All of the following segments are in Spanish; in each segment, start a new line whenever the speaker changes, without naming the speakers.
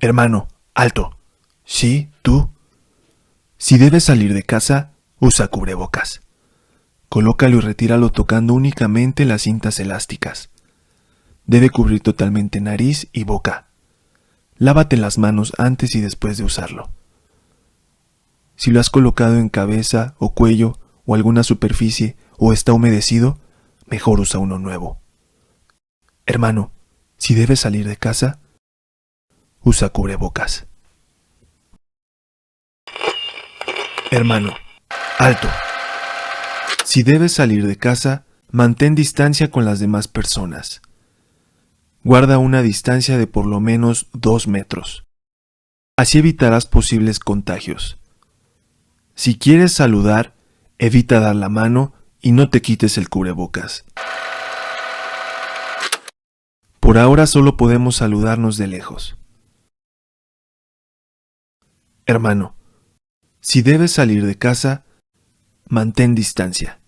Hermano, alto. Sí, tú. Si debes salir de casa, usa cubrebocas. Colócalo y retíralo tocando únicamente las cintas elásticas. Debe cubrir totalmente nariz y boca. Lávate las manos antes y después de usarlo. Si lo has colocado en cabeza o cuello o alguna superficie o está humedecido, mejor usa uno nuevo. Hermano, si debes salir de casa, usa cubrebocas. Hermano, alto. Si debes salir de casa, mantén distancia con las demás personas. Guarda una distancia de por lo menos 2 metros. Así evitarás posibles contagios. Si quieres saludar, evita dar la mano y no te quites el cubrebocas. Por ahora solo podemos saludarnos de lejos. Hermano, si debes salir de casa, mantén distancia.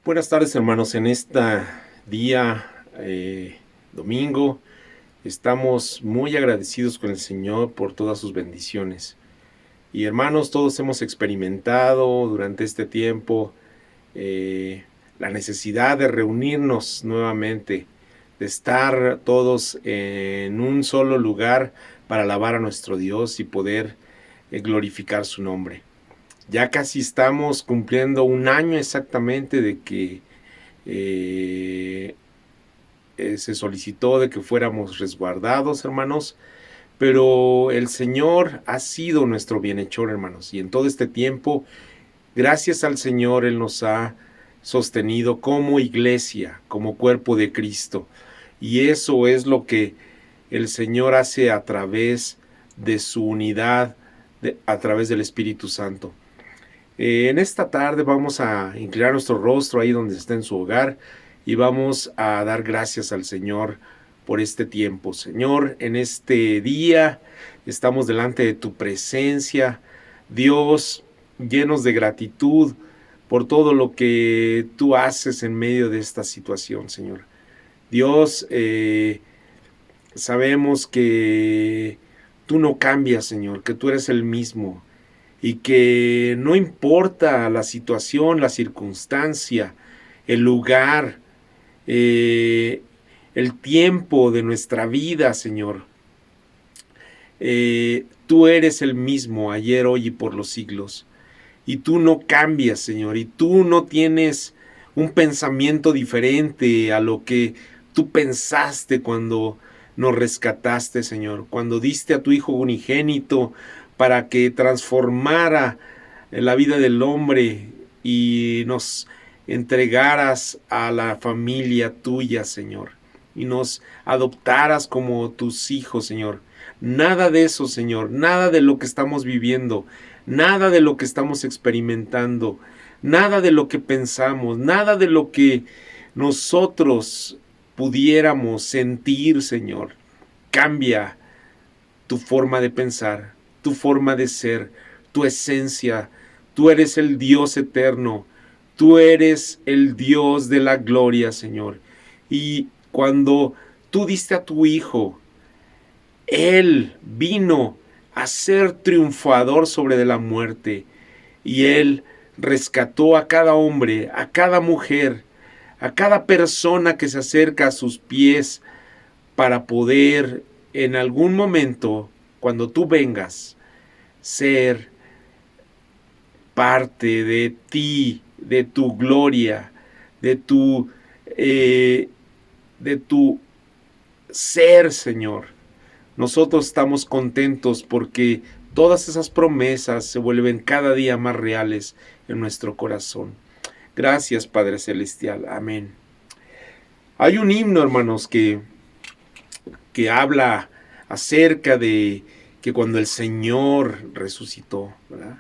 Buenas tardes, hermanos. En este día domingo estamos muy agradecidos con el Señor por todas sus bendiciones. Y hermanos, todos hemos experimentado durante este tiempo la necesidad de reunirnos nuevamente, de estar todos en un solo lugar para alabar a nuestro Dios y poder glorificar su nombre. Ya casi estamos cumpliendo un año exactamente de que se solicitó de que fuéramos resguardados, hermanos, pero el Señor ha sido nuestro bienhechor, hermanos, y en todo este tiempo, gracias al Señor, Él nos ha sostenido como iglesia, como cuerpo de Cristo, y eso es lo que el Señor hace a través de su unidad, a través del Espíritu Santo. En esta tarde vamos a inclinar nuestro rostro ahí donde está en su hogar y vamos a dar gracias al Señor por este tiempo. Señor, en este día estamos delante de tu presencia, Dios, llenos de gratitud por todo lo que tú haces en medio de esta situación, Señor. Dios, sabemos que tú no cambias, Señor, que tú eres el mismo. Y que no importa la situación, la circunstancia, el lugar, el tiempo de nuestra vida, Señor. Tú eres el mismo ayer, hoy y por los siglos. Y tú no cambias, Señor. Y tú no tienes un pensamiento diferente a lo que tú pensaste cuando nos rescataste, Señor. Cuando diste a tu Hijo unigénito para que transformara la vida del hombre y nos entregaras a la familia tuya, Señor, y nos adoptaras como tus hijos, Señor. Nada de eso, Señor, nada de lo que estamos viviendo, nada de lo que estamos experimentando, nada de lo que pensamos, nada de lo que nosotros pudiéramos sentir, Señor, cambia tu forma de pensar, tu forma de ser, tu esencia. Tú eres el Dios eterno, tú eres el Dios de la gloria, Señor. Y cuando tú diste a tu Hijo, Él vino a ser triunfador sobre de la muerte, y Él rescató a cada hombre, a cada mujer, a cada persona que se acerca a sus pies para poder en algún momento, cuando tú vengas, ser parte de ti, de tu gloria, de tu ser, Señor. Nosotros estamos contentos porque todas esas promesas se vuelven cada día más reales en nuestro corazón. Gracias, Padre Celestial. Amén. Hay un himno, hermanos, que habla acerca de que cuando el Señor resucitó, ¿verdad?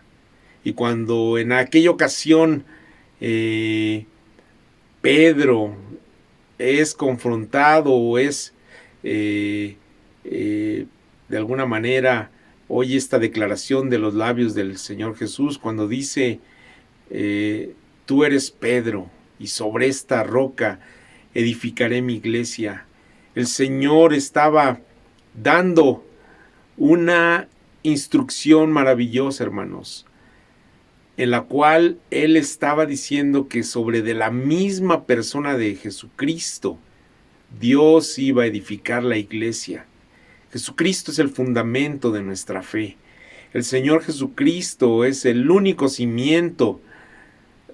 Y cuando en aquella ocasión Pedro es confrontado o es de alguna manera oye esta declaración de los labios del Señor Jesús cuando dice tú eres Pedro, y sobre esta roca edificaré mi iglesia. El Señor estaba dando una instrucción maravillosa, hermanos, en la cual Él estaba diciendo que sobre de la misma persona de Jesucristo, Dios iba a edificar la iglesia. Jesucristo es el fundamento de nuestra fe. El Señor Jesucristo es el único cimiento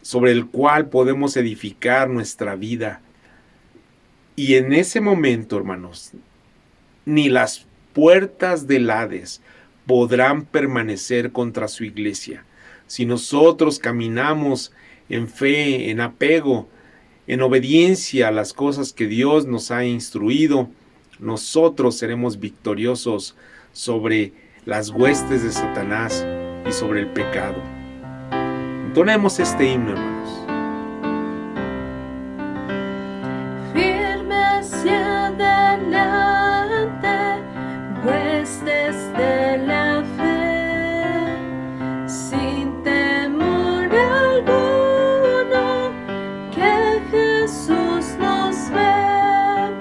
sobre el cual podemos edificar nuestra vida. Y en ese momento, hermanos, ni las puertas del Hades podrán permanecer contra su iglesia. Si nosotros caminamos en fe, en apego, en obediencia a las cosas que Dios nos ha instruido, nosotros seremos victoriosos sobre las huestes de Satanás y sobre el pecado. Entonemos este himno, hermanos.
Firme hacia adelante, huestes de la fe, sin temor alguno, que Jesús nos ve,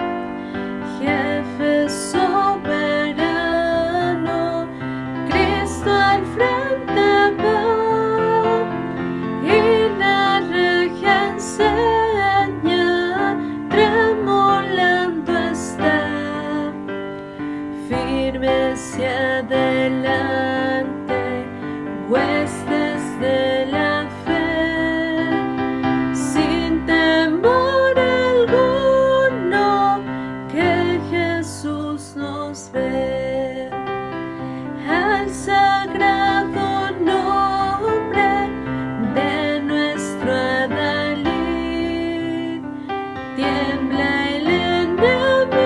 jefe soberano, Cristo al frente va, y la regia enseña, tremolando está, firme hacia adelante, huestes de la fe, sin temor alguno, que Jesús nos ve. Al sagrado nombre de nuestro adalid, tiembla el enemigo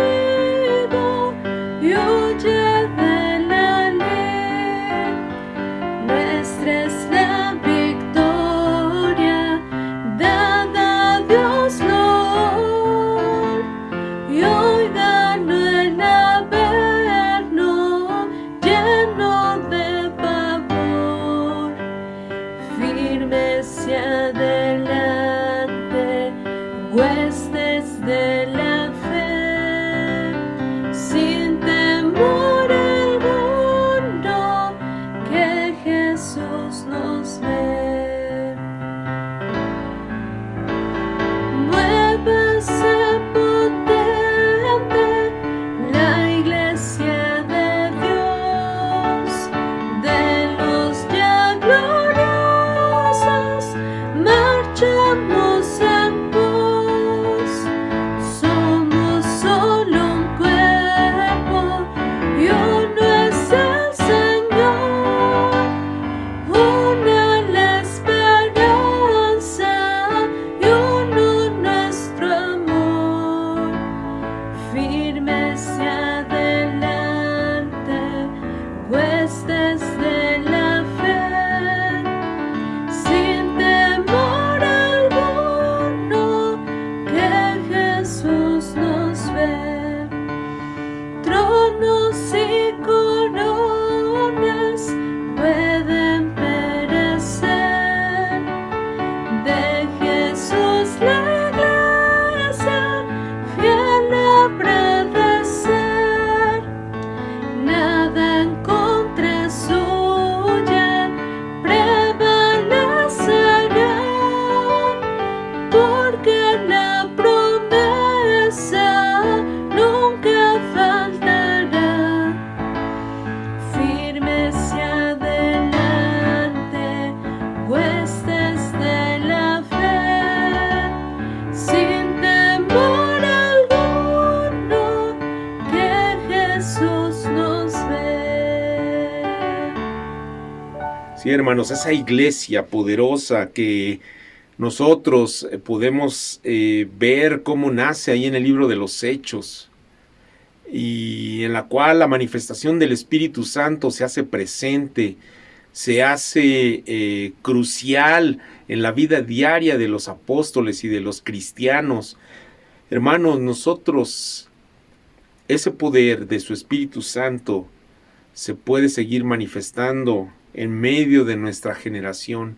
y huye de la lid. Nuestra es la victoria, dada a Dios Lord, y hoy ganó el averno, lleno de pavor, firme hacia adelante, huestes de la fe, sin temor alguno, que Jesús nos ve. Muévase potente la iglesia de Dios, de los ya gloriosos, marchamos en pos. Somos solo un cuerpo y uno es el Señor, una la esperanza y uno nuestro amor, firme hacia adelante, huestes de la fe, sin temor alguno, que Jesús nos ve. Tronos y coronas pueden perecer, de Jesús la iglesia fiel habrá de ser. Nada en contra suya prevalecerá, porque la promesa nunca faltará. Firme hacia adelante, huestes de la fe, sin temor alguno, que Jesús nos ve.
Sí, hermanos, esa iglesia poderosa que nosotros podemos ver cómo nace ahí en el libro de los Hechos, y en la cual la manifestación del Espíritu Santo se hace presente, se hace crucial en la vida diaria de los apóstoles y de los cristianos. Hermanos, nosotros, ese poder de su Espíritu Santo se puede seguir manifestando en medio de nuestra generación.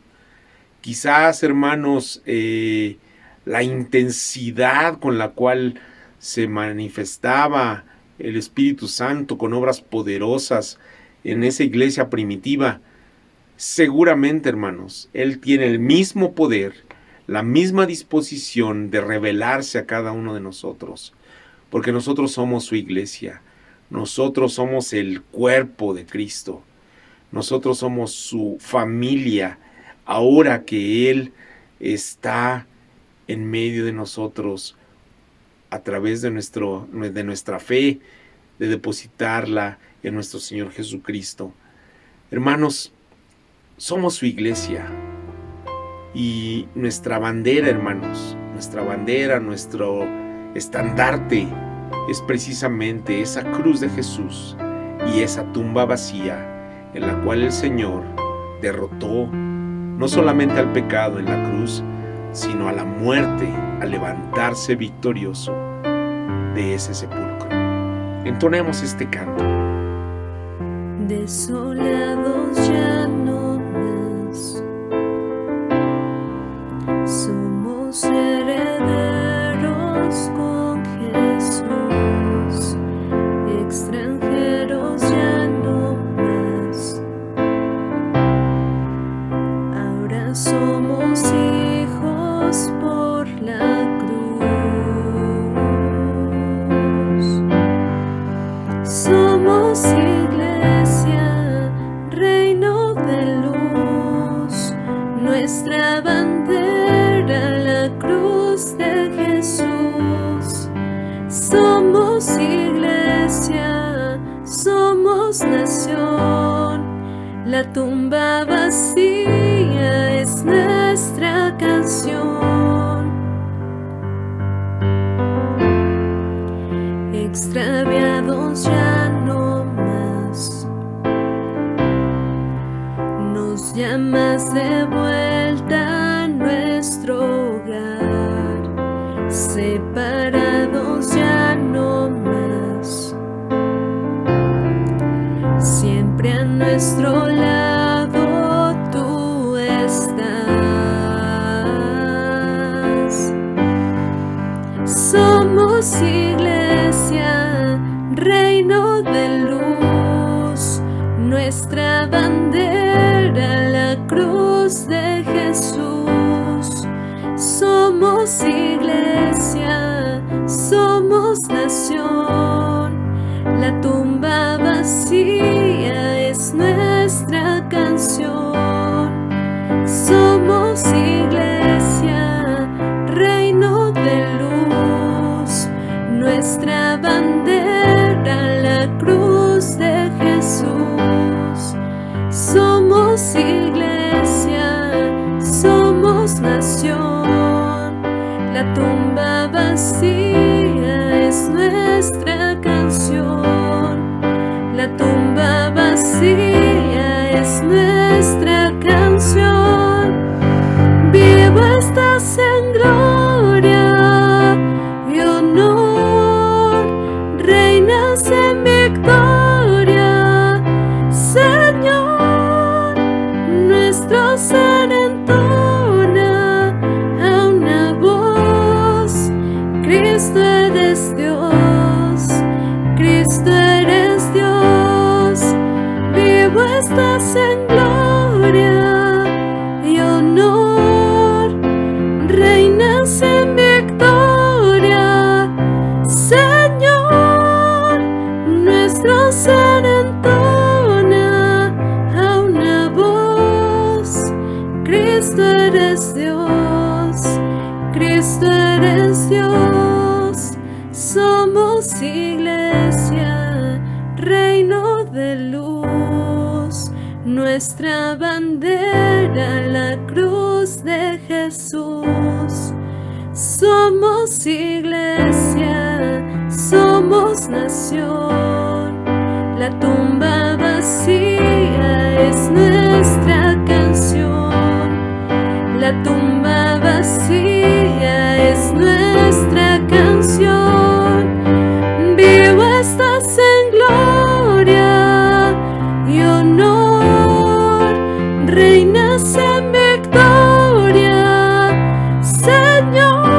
Quizás, hermanos, la intensidad con la cual se manifestaba el Espíritu Santo con obras poderosas en esa iglesia primitiva, seguramente, hermanos, Él tiene el mismo poder, la misma disposición de revelarse a cada uno de nosotros, porque nosotros somos su iglesia, nosotros somos el cuerpo de Cristo, nosotros somos su familia, ahora que Él está en medio de nosotros a través de nuestra fe, de depositarla en nuestro Señor Jesucristo. Hermanos, somos su iglesia y nuestra bandera, hermanos, nuestra bandera, nuestro estandarte es precisamente esa cruz de Jesús y esa tumba vacía en la cual el Señor derrotó no solamente al pecado en la cruz, sino a la muerte al levantarse victorioso de ese sepulcro. Entonemos este canto.
Desolados ya no más, somos herederos con Jesús, extranjeros ya no más, ahora somos hijos por la cruz, somos iglesia, reino de luz, nuestra bandera, la cruz de Jesús. Somos iglesia, somos nación, la tumba vacía es nuestra canción. Extraviados ya no más, nos llamas de vuelta a nuestro hogar, separados ya no más, siempre a nuestro lado tú estás. Somos iglesia, reino de luz, nuestra bandera, la cruz de Jesús. Somos iglesia, somos nación, la tumba vacía es nuestra canción. Somos iglesia, reino de luz, nuestra bandera, la cruz de Jesús. Somos iglesia, somos nación, la tumba vacía es nuestra canción. La tumba vacía es nuestra canción. Vivo estás en gloria y honor, reinas en victoria, Señor. Nuestro ser entona a una voz: Cristo eres Dios, Cristo eres Dios. Vivo estás en gloria y honor, reinas en victoria, Señor. Nuestro ser entona a una voz: Cristo eres Dios, Cristo eres Dios. Somos iglesia, reino de luz, nuestra bandera, la cruz de Jesús. Somos iglesia, somos nación, la tumba vacía es nuestra canción. La tumba vacía es nuestra canción. Vivo estás en gloria y honor, reinas en victoria, Señor.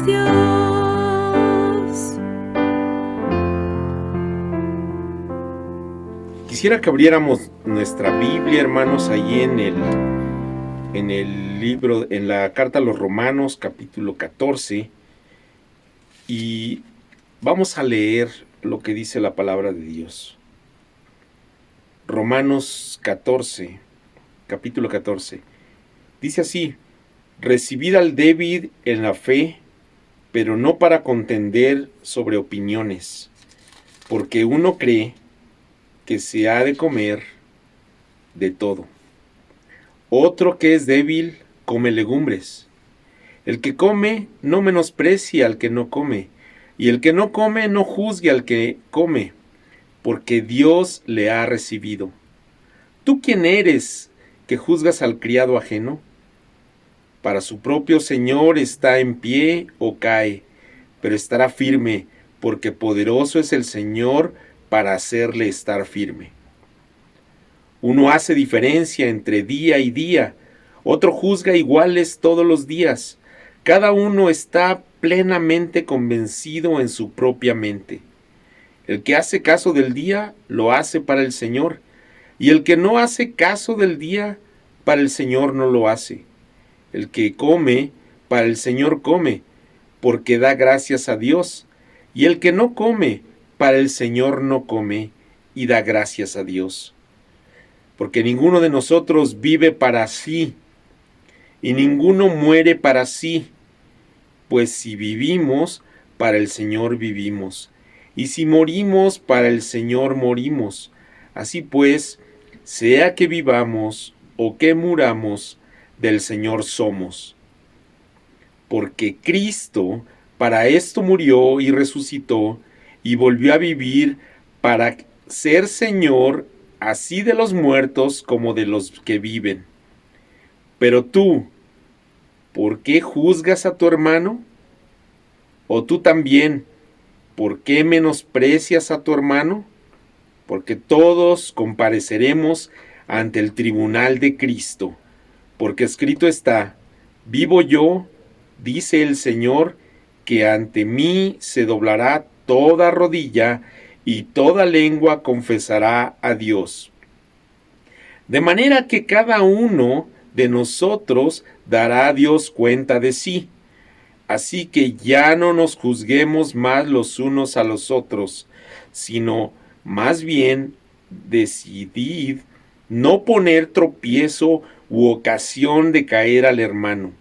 Dios.
Quisiera que abriéramos nuestra Biblia, hermanos, allí en el libro, en la carta a los Romanos, capítulo 14, y vamos a leer lo que dice la palabra de Dios. Romanos 14, capítulo 14, dice así: recibid al débil en la fe, pero no para contender sobre opiniones, porque uno cree que se ha de comer de todo. Otro que es débil come legumbres. El que come no menosprecie al que no come, y el que no come no juzgue al que come, porque Dios le ha recibido. ¿Tú quién eres que juzgas al criado ajeno? Para su propio Señor está en pie o cae, pero estará firme, porque poderoso es el Señor para hacerle estar firme. Uno hace diferencia entre día y día, otro juzga iguales todos los días. Cada uno está plenamente convencido en su propia mente. El que hace caso del día, lo hace para el Señor, y el que no hace caso del día, para el Señor no lo hace. El que come, para el Señor come, porque da gracias a Dios, y el que no come, para el Señor no come, y da gracias a Dios. Porque ninguno de nosotros vive para sí, y ninguno muere para sí, pues si vivimos, para el Señor vivimos, y si morimos, para el Señor morimos. Así pues, sea que vivamos o que muramos, del Señor somos. Porque Cristo para esto murió y resucitó, y volvió a vivir para ser Señor así de los muertos como de los que viven. Pero tú, ¿por qué juzgas a tu hermano? ¿O tú también, por qué menosprecias a tu hermano? Porque todos compareceremos ante el tribunal de Cristo, porque escrito está: vivo yo, dice el Señor, que ante mí se doblará toda rodilla y toda lengua confesará a Dios. De manera que cada uno de nosotros dará a Dios cuenta de sí. Así que ya no nos juzguemos más los unos a los otros, sino más bien decidid no poner tropiezo u ocasión de caer al hermano.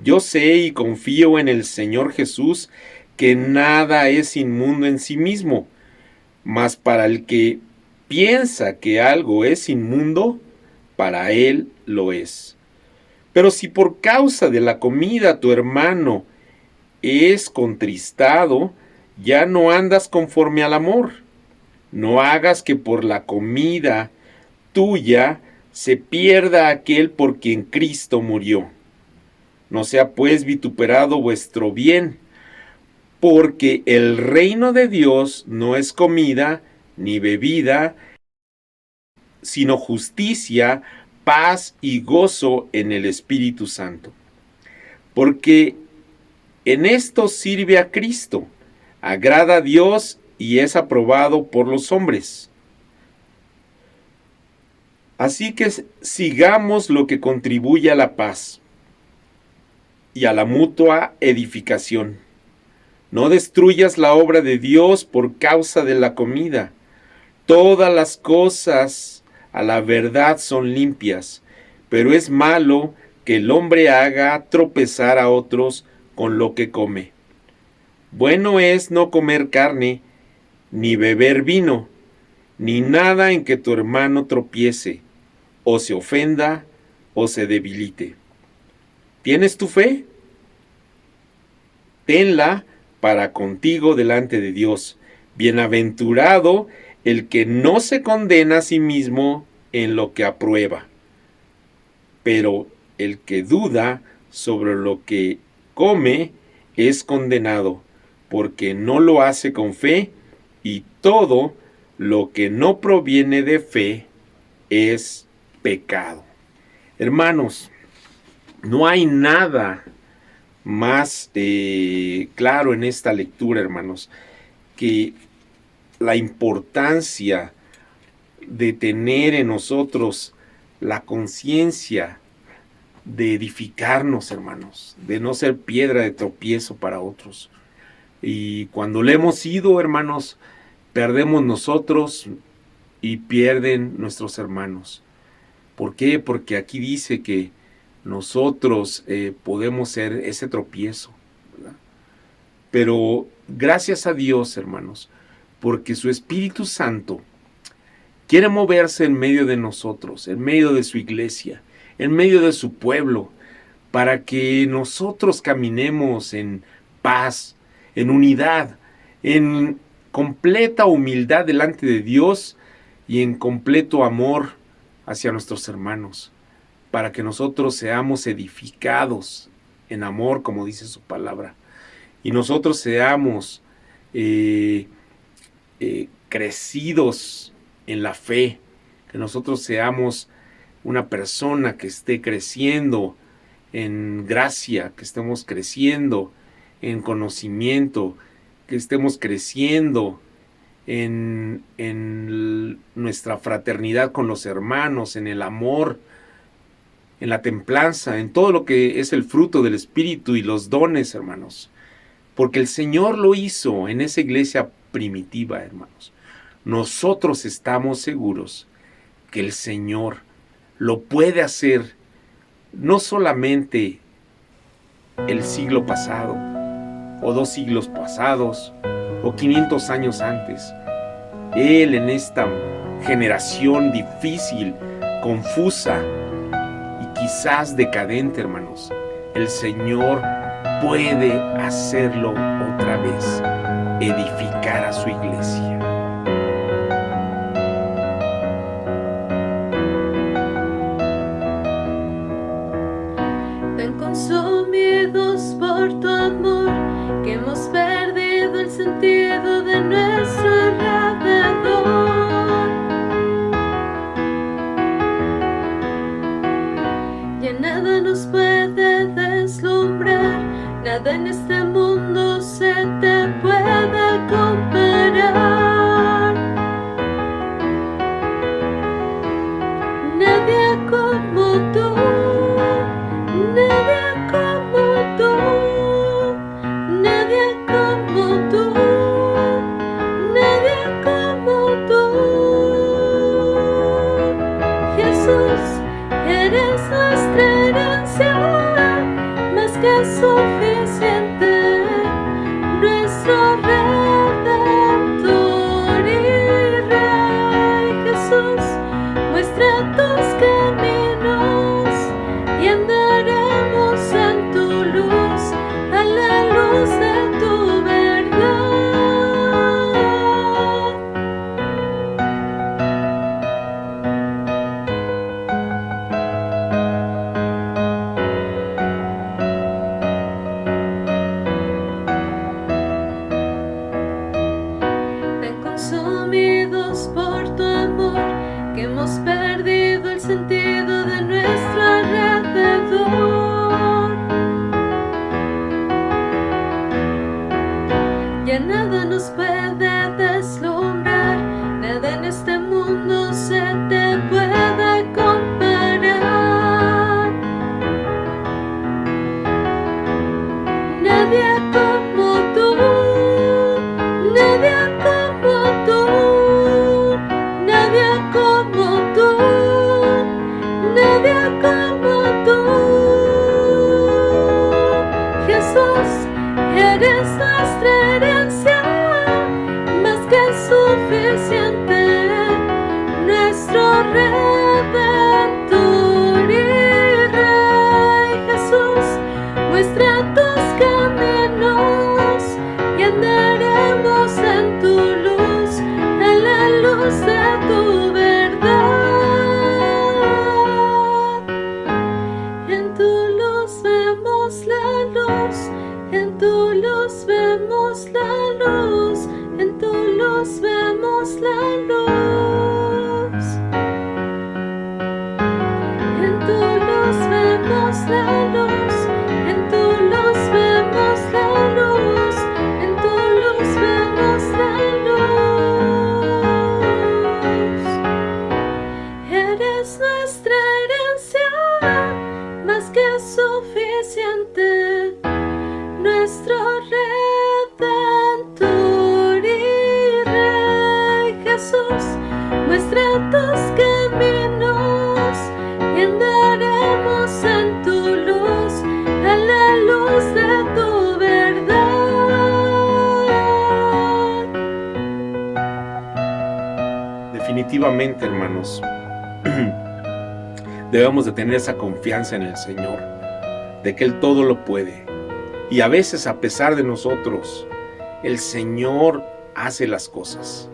Yo sé y confío en el Señor Jesús que nada es inmundo en sí mismo, mas para el que piensa que algo es inmundo, para él lo es. Pero si por causa de la comida tu hermano es contristado, ya no andas conforme al amor. No hagas que por la comida tuya se pierda aquel por quien Cristo murió. No sea pues vituperado vuestro bien, porque el reino de Dios no es comida ni bebida, sino justicia, paz y gozo en el Espíritu Santo. Porque en esto sirve a Cristo, agrada a Dios y es aprobado por los hombres. Así que sigamos lo que contribuye a la paz y a la mutua edificación. No destruyas la obra de Dios por causa de la comida. Todas las cosas a la verdad son limpias, pero es malo que el hombre haga tropezar a otros con lo que come. Bueno es no comer carne, ni beber vino, ni nada en que tu hermano tropiece, o se ofenda, o se debilite. ¿Tienes tu fe? Tenla para contigo delante de Dios. Bienaventurado el que no se condena a sí mismo en lo que aprueba. Pero el que duda sobre lo que come es condenado, porque no lo hace con fe, y todo lo que no proviene de fe es pecado. Hermanos, no hay nada más claro en esta lectura, hermanos, que la importancia de tener en nosotros la conciencia de edificarnos, hermanos, de no ser piedra de tropiezo para otros. Y cuando le hemos ido, hermanos, perdemos nosotros y pierden nuestros hermanos. ¿Por qué? Porque aquí dice que nosotros podemos ser ese tropiezo, ¿verdad? Pero gracias a Dios, hermanos, porque su Espíritu Santo quiere moverse en medio de nosotros, en medio de su iglesia, en medio de su pueblo, para que nosotros caminemos en paz, en unidad, en completa humildad delante de Dios y en completo amor hacia nuestros hermanos, para que nosotros seamos edificados en amor, como dice su palabra, y nosotros seamos crecidos en la fe, que nosotros seamos una persona que esté creciendo en gracia, que estemos creciendo en conocimiento, que estemos creciendo en nuestra fraternidad con los hermanos, en el amor, en la templanza, en todo lo que es el fruto del Espíritu y los dones, hermanos. Porque el Señor lo hizo en esa iglesia primitiva, hermanos. Nosotros estamos seguros que el Señor lo puede hacer no solamente el siglo pasado, o 2 siglos pasados, o 500 años antes. Él en esta generación difícil, confusa y quizás decadente, hermanos, el Señor puede hacerlo otra vez, edificar a su iglesia.
Tan consumidos por tu amor que hemos perdido el sentido de nuestro alrededor. Ya nada nos puede deslumbrar, nada en este mundo se te puede comparar. Nadie como tú, nadie como tú, nadie como tú, nadie como tú. Jesús, eres nuestra herencia, más que suficiente, nuestro Redentor y Rey. Jesús, muestra tus caminos y andaremos en tu luz, a la luz de tu verdad. Tan consumidos por tu amor que hemos perdido el sentido de nuestro alrededor. Ya nada nos puede deslumbrar, nada en este mundo se te puede comparar. Nadie como tú, nadie como tú, nadie como tú, nadie como tú. Jesús, eres nuestra herencia, más que suficiente, nuestro Redentor y Rey. Jesús, muestra tus caminos y andaremos en tu luz, en la luz de tu verdad. En tu luz vemos la luz, en tu luz vemos la luz, en tu luz vemos la luz. En tu luz vemos la luz, en tu luz vemos nuestros caminos y andaremos en tu luz, a la luz de tu verdad.
Definitivamente, hermanos, debemos de tener esa confianza en el Señor, de que Él todo lo puede. Y a veces, a pesar de nosotros, el Señor hace las cosas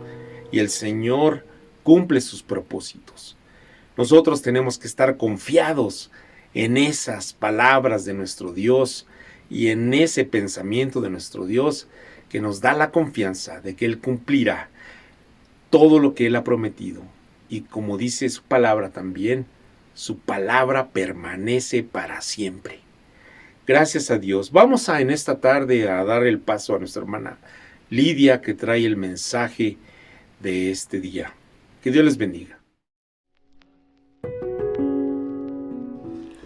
y el Señor cumple sus propósitos. Nosotros tenemos que estar confiados en esas palabras de nuestro Dios y en ese pensamiento de nuestro Dios que nos da la confianza de que Él cumplirá todo lo que Él ha prometido. Y como dice su palabra también, su palabra permanece para siempre. Gracias a Dios. Vamos en esta tarde a dar el paso a nuestra hermana Lidia, que trae el mensaje de este día. Que Dios les bendiga.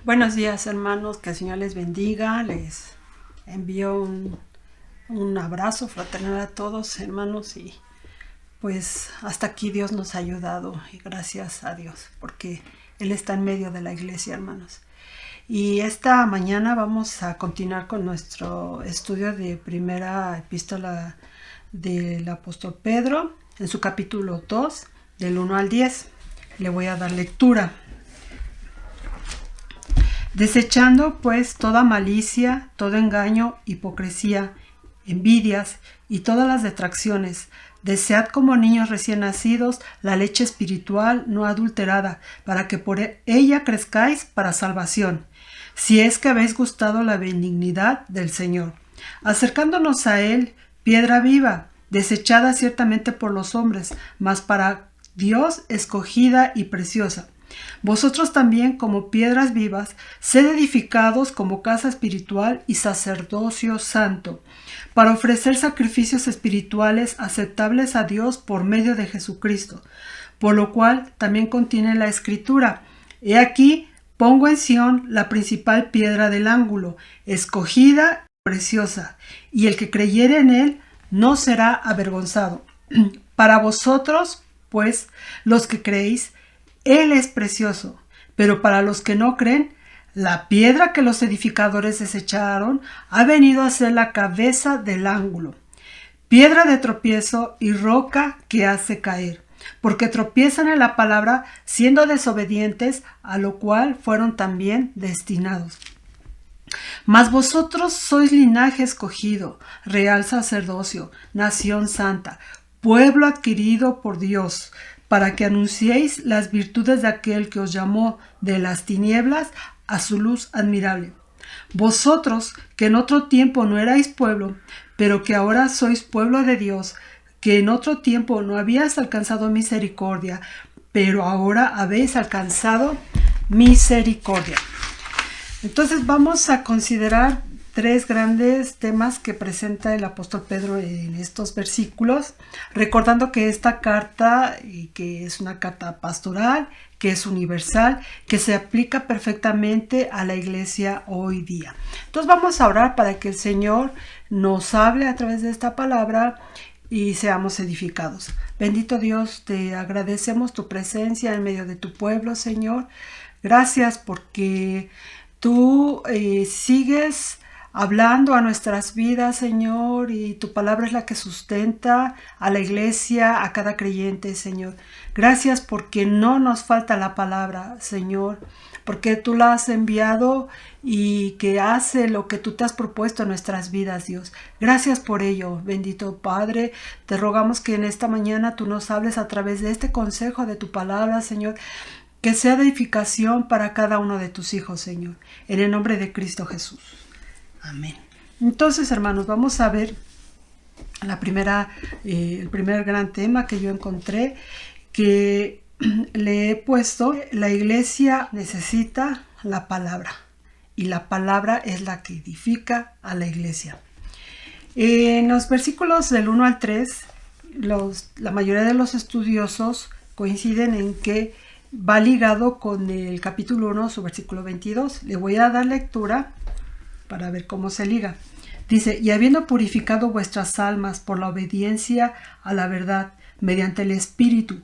Buenos días, hermanos, que el Señor les bendiga. Les envío un abrazo fraternal a todos, hermanos, y pues hasta aquí Dios nos ha ayudado y gracias a Dios, porque Él está en medio de la iglesia, hermanos. Y esta mañana vamos a continuar con nuestro estudio de primera epístola del apóstol Pedro, en su capítulo 2, del 1 al 10. Le voy a dar lectura. Desechando pues toda malicia, todo engaño, hipocresía, envidias y todas las detracciones, desead como niños recién nacidos la leche espiritual no adulterada, para que por ella crezcáis para salvación, si es que habéis gustado la benignidad del Señor, acercándonos a Él, piedra viva, desechada ciertamente por los hombres, mas para Dios escogida y preciosa. Vosotros también, como piedras vivas, sed edificados como casa espiritual y sacerdocio santo, para ofrecer sacrificios espirituales aceptables a Dios por medio de Jesucristo, por lo cual también contiene la Escritura: He aquí, pongo en Sión la principal piedra del ángulo, escogida y preciosa, y el que creyere en él no será avergonzado. Para vosotros, pues, los que creéis, él es precioso, pero para los que no creen, la piedra que los edificadores desecharon ha venido a ser la cabeza del ángulo, piedra de tropiezo y roca que hace caer, porque tropiezan en la palabra siendo desobedientes, a lo cual fueron también destinados. Mas vosotros sois linaje escogido, real sacerdocio, nación santa, pueblo adquirido por Dios, para que anunciéis las virtudes de aquel que os llamó de las tinieblas a su luz admirable. Vosotros, que en otro tiempo no erais pueblo, pero que ahora sois pueblo de Dios, que en otro tiempo no habíais alcanzado misericordia, pero ahora habéis alcanzado misericordia. Entonces vamos a considerar tres grandes temas que presenta el apóstol Pedro en estos versículos, recordando que esta carta, que es una carta pastoral, que es universal, que se aplica perfectamente a la iglesia hoy día. Entonces vamos a orar para que el Señor nos hable a través de esta palabra y seamos edificados. Bendito Dios, te agradecemos tu presencia en medio de tu pueblo, Señor. Gracias porque tú sigues hablando a nuestras vidas, Señor, y tu palabra es la que sustenta a la iglesia, a cada creyente, Señor. Gracias porque no nos falta la palabra, Señor, porque tú la has enviado y que hace lo que tú te has propuesto en nuestras vidas, Dios. Gracias por ello, bendito Padre. Te rogamos que en esta mañana tú nos hables a través de este consejo de tu palabra, Señor, que sea de edificación para cada uno de tus hijos, Señor, en el nombre de Cristo Jesús. Amén. Entonces, hermanos, vamos a ver el primer gran tema que yo encontré, que le he puesto: la iglesia necesita la palabra, y la palabra es la que edifica a la iglesia. En los versículos del 1 al 3, la mayoría de los estudiosos coinciden en que va ligado con el capítulo 1, su versículo 22. Le voy a dar lectura para ver cómo se liga. Dice: y habiendo purificado vuestras almas por la obediencia a la verdad, mediante el Espíritu,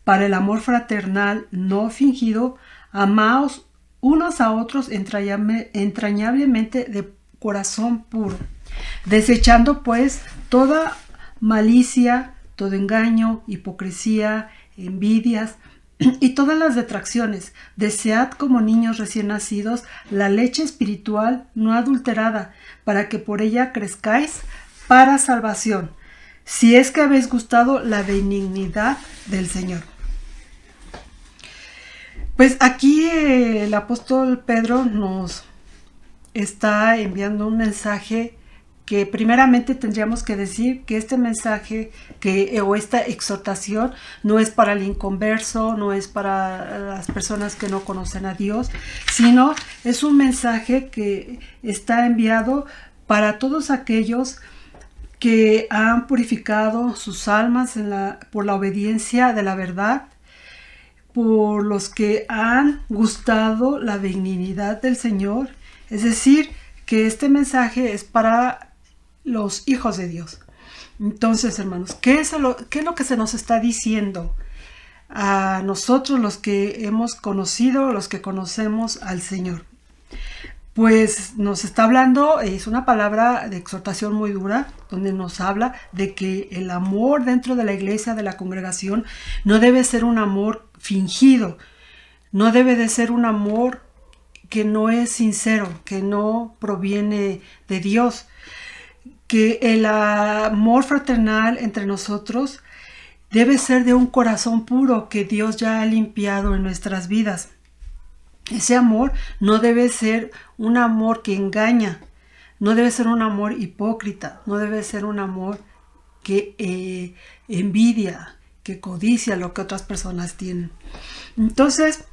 para el amor fraternal no fingido, amaos unos a otros entrañablemente de corazón puro, desechando pues toda malicia, todo engaño, hipocresía, envidias y todas las detracciones. Desead como niños recién nacidos la leche espiritual no adulterada, para que por ella crezcáis para salvación, si es que habéis gustado la benignidad del Señor. Pues aquí el apóstol Pedro nos está enviando un mensaje que primeramente tendríamos que decir que este mensaje o esta exhortación no es para el inconverso, no es para las personas que no conocen a Dios, sino es un mensaje que está enviado para todos aquellos que han purificado sus almas por la obediencia de la verdad, por los que han gustado la benignidad del Señor. Es decir, que este mensaje es para los hijos de Dios. Entonces, hermanos, ¿qué es lo que se nos está diciendo a nosotros, los que hemos conocido, los que conocemos al Señor? Pues nos está hablando, es una palabra de exhortación muy dura, donde nos habla de que el amor dentro de la iglesia, de la congregación, no debe ser un amor fingido, no debe de ser un amor que no es sincero, que no proviene de Dios, que el amor fraternal entre nosotros debe ser de un corazón puro que Dios ya ha limpiado en nuestras vidas. Ese amor no debe ser un amor que engaña, no debe ser un amor hipócrita, no debe ser un amor que envidia, que codicia lo que otras personas tienen. Entonces,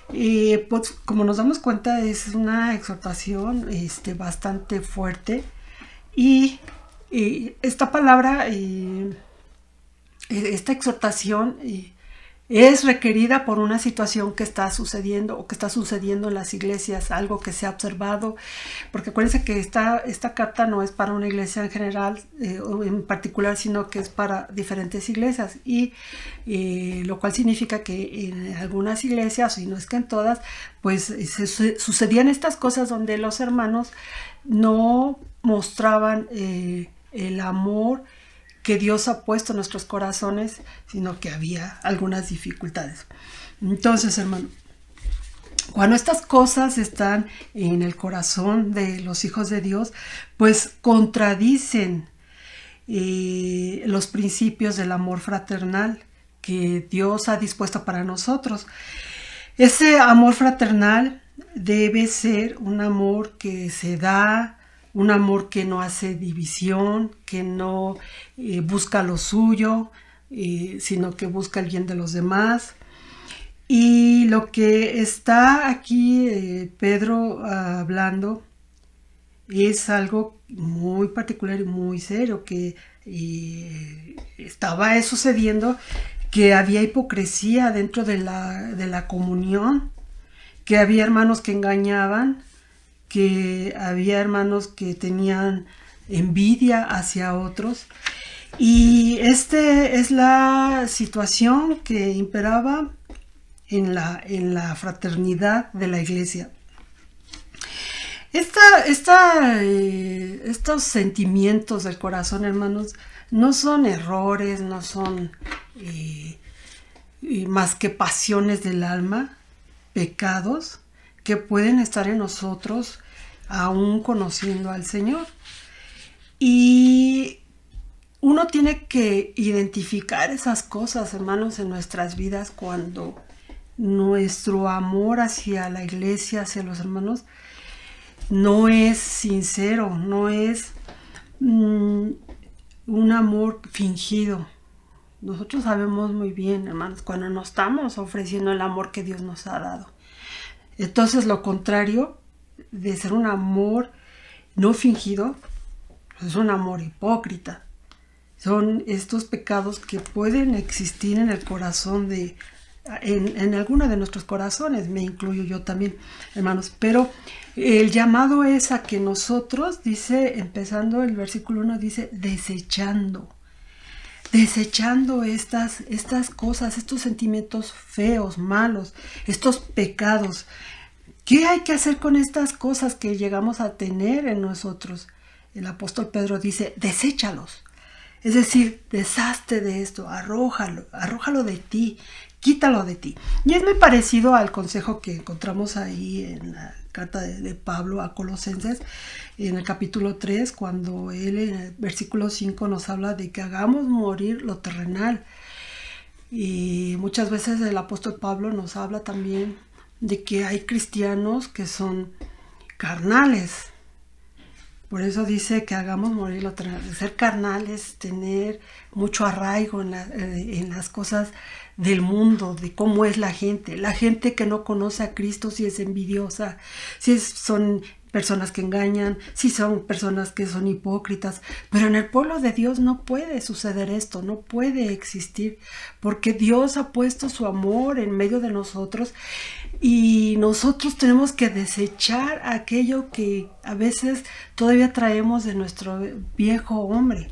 pues, como nos damos cuenta, es una exhortación bastante fuerte, y esta palabra, esta exhortación es requerida por una situación que está sucediendo o que está sucediendo en las iglesias, algo que se ha observado, porque acuérdense que esta carta no es para una iglesia en general o en particular, sino que es para diferentes iglesias, y lo cual significa que en algunas iglesias, y no es que en todas, pues sucedían estas cosas donde los hermanos no mostraban el amor que Dios ha puesto en nuestros corazones, sino que había algunas dificultades. Entonces, hermano, cuando estas cosas están en el corazón de los hijos de Dios, pues contradicen los principios del amor fraternal que Dios ha dispuesto para nosotros. Ese amor fraternal debe ser un amor que se da, un amor que no hace división, que no busca lo suyo, sino que busca el bien de los demás. Y lo que está aquí Pedro hablando es algo muy particular y muy serio, que estaba sucediendo, que había hipocresía dentro de la comunión, que había hermanos que engañaban, que había hermanos que tenían envidia hacia otros, y es la situación que imperaba en la fraternidad de la iglesia. Estos sentimientos del corazón, hermanos, no son errores, no son más que pasiones del alma, pecados que pueden estar en nosotros aún conociendo al Señor. Y uno tiene que identificar esas cosas, hermanos, en nuestras vidas, cuando nuestro amor hacia la iglesia, hacia los hermanos, no es sincero, no es un amor fingido. Nosotros sabemos muy bien, hermanos, cuando nos estamos ofreciendo el amor que Dios nos ha dado. Entonces, lo contrario de ser un amor no fingido, es un amor hipócrita. Son estos pecados que pueden existir en el corazón en alguno de nuestros corazones, me incluyo yo también, hermanos. Pero el llamado es a que nosotros, dice, empezando el versículo 1, dice, desechando. desechando estas cosas, estos sentimientos feos, malos, estos pecados. ¿Qué hay que hacer con estas cosas que llegamos a tener en nosotros? El apóstol Pedro dice, deséchalos. Es decir, deshazte de esto, arrójalo de ti, quítalo de ti. Y es muy parecido al consejo que encontramos ahí en la carta de Pablo a Colosenses, en el capítulo 3, cuando él en el versículo 5 nos habla de que hagamos morir lo terrenal. Y muchas veces el apóstol Pablo nos habla también de que hay cristianos que son carnales. Por eso dice que hagamos morir lo terrenal. Ser carnal es tener mucho arraigo en las cosas del mundo, de cómo es la gente. La gente que no conoce a Cristo, si es envidiosa, son personas que engañan, si son personas que son hipócritas. Pero en el pueblo de Dios no puede suceder esto, no puede existir, porque Dios ha puesto su amor en medio de nosotros y nosotros tenemos que desechar aquello que a veces todavía traemos de nuestro viejo hombre.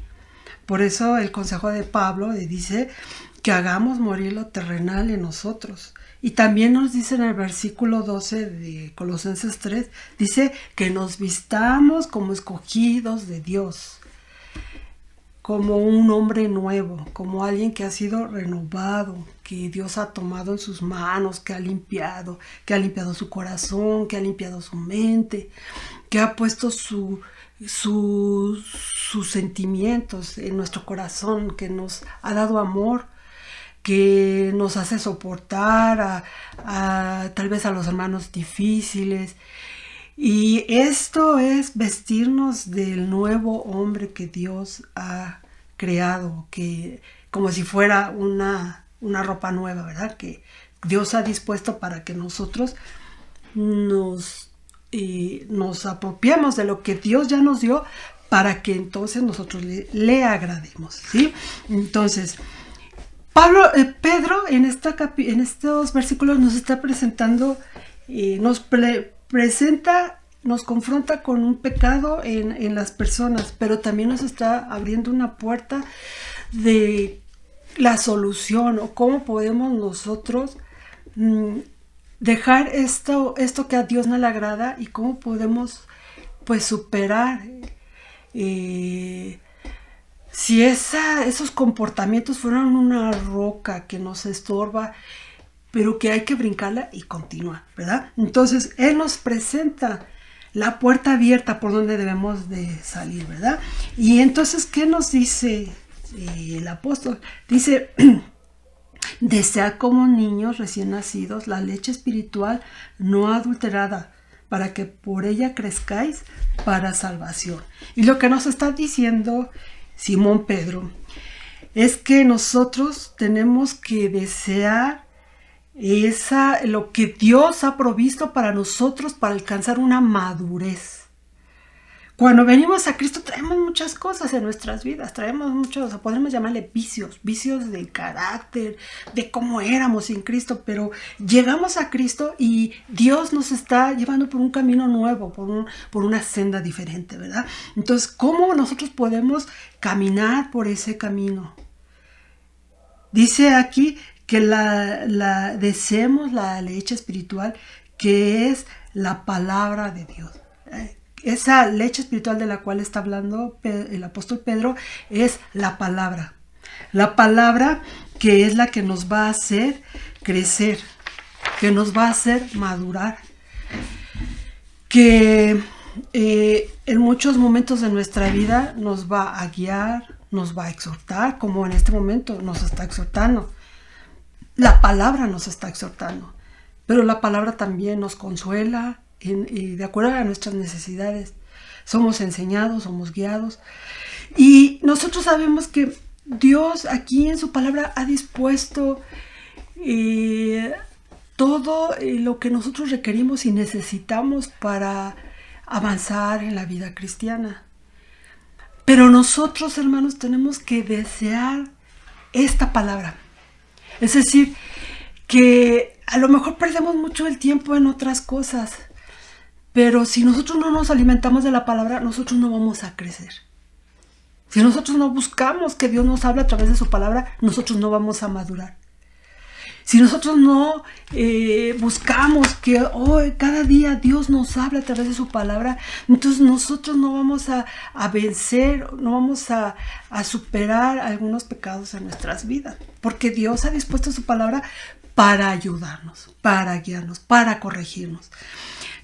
Por eso el consejo de Pablo dice que hagamos morir lo terrenal en nosotros. Y también nos dice en el versículo 12 de Colosenses 3, dice que nos vistamos como escogidos de Dios, como un hombre nuevo, como alguien que ha sido renovado, que Dios ha tomado en sus manos, que ha limpiado su corazón, que ha limpiado su mente, que ha puesto sus sentimientos en nuestro corazón, que nos ha dado amor, que nos hace soportar tal vez a los hermanos difíciles. Y esto es vestirnos del nuevo hombre que Dios ha creado, que como si fuera una ropa nueva, ¿verdad? Que Dios ha dispuesto para que nosotros nos apropiemos de lo que Dios ya nos dio, para que entonces nosotros le agrademos, ¿sí? Entonces, Pedro en estos versículos nos está presentando, nos confronta con un pecado en las personas, pero también nos está abriendo una puerta de la solución, o cómo podemos nosotros dejar esto que a Dios no le agrada, y cómo podemos pues superar si esos comportamientos fueron una roca que nos estorba, pero que hay que brincarla y continuar, ¿verdad? Entonces, Él nos presenta la puerta abierta por donde debemos de salir, ¿verdad? Y entonces, ¿qué nos dice el apóstol? Dice, desead como niños recién nacidos la leche espiritual no adulterada, para que por ella crezcáis para salvación. Y lo que nos está diciendo Simón Pedro es que nosotros tenemos que desear lo que Dios ha provisto para nosotros, para alcanzar una madurez. Cuando venimos a Cristo traemos muchas cosas en nuestras vidas, traemos muchos, podemos llamarle vicios de carácter, de cómo éramos sin Cristo, pero llegamos a Cristo y Dios nos está llevando por un camino nuevo, por una senda diferente, ¿verdad? Entonces, ¿cómo nosotros podemos caminar por ese camino? Dice aquí que deseemos la leche espiritual, que es la palabra de Dios. Esa leche espiritual de la cual está hablando el apóstol Pedro es la palabra. La palabra que es la que nos va a hacer crecer, que nos va a hacer madurar, que en muchos momentos de nuestra vida nos va a guiar, nos va a exhortar, como en este momento nos está exhortando. La palabra nos está exhortando, pero la palabra también nos consuela, de acuerdo a nuestras necesidades. Somos enseñados, somos guiados, y nosotros sabemos que Dios aquí en su palabra ha dispuesto todo lo que nosotros requerimos y necesitamos para avanzar en la vida cristiana. Pero nosotros, hermanos, tenemos que desear esta palabra. Es decir, que a lo mejor perdemos mucho el tiempo en otras cosas, pero si nosotros no nos alimentamos de la palabra, nosotros no vamos a crecer. Si nosotros no buscamos que Dios nos hable a través de su palabra, nosotros no vamos a madurar. Si nosotros no buscamos que cada día Dios nos hable a través de su palabra, entonces nosotros no vamos a vencer, no vamos a superar algunos pecados en nuestras vidas. Porque Dios ha dispuesto su palabra para ayudarnos, para guiarnos, para corregirnos.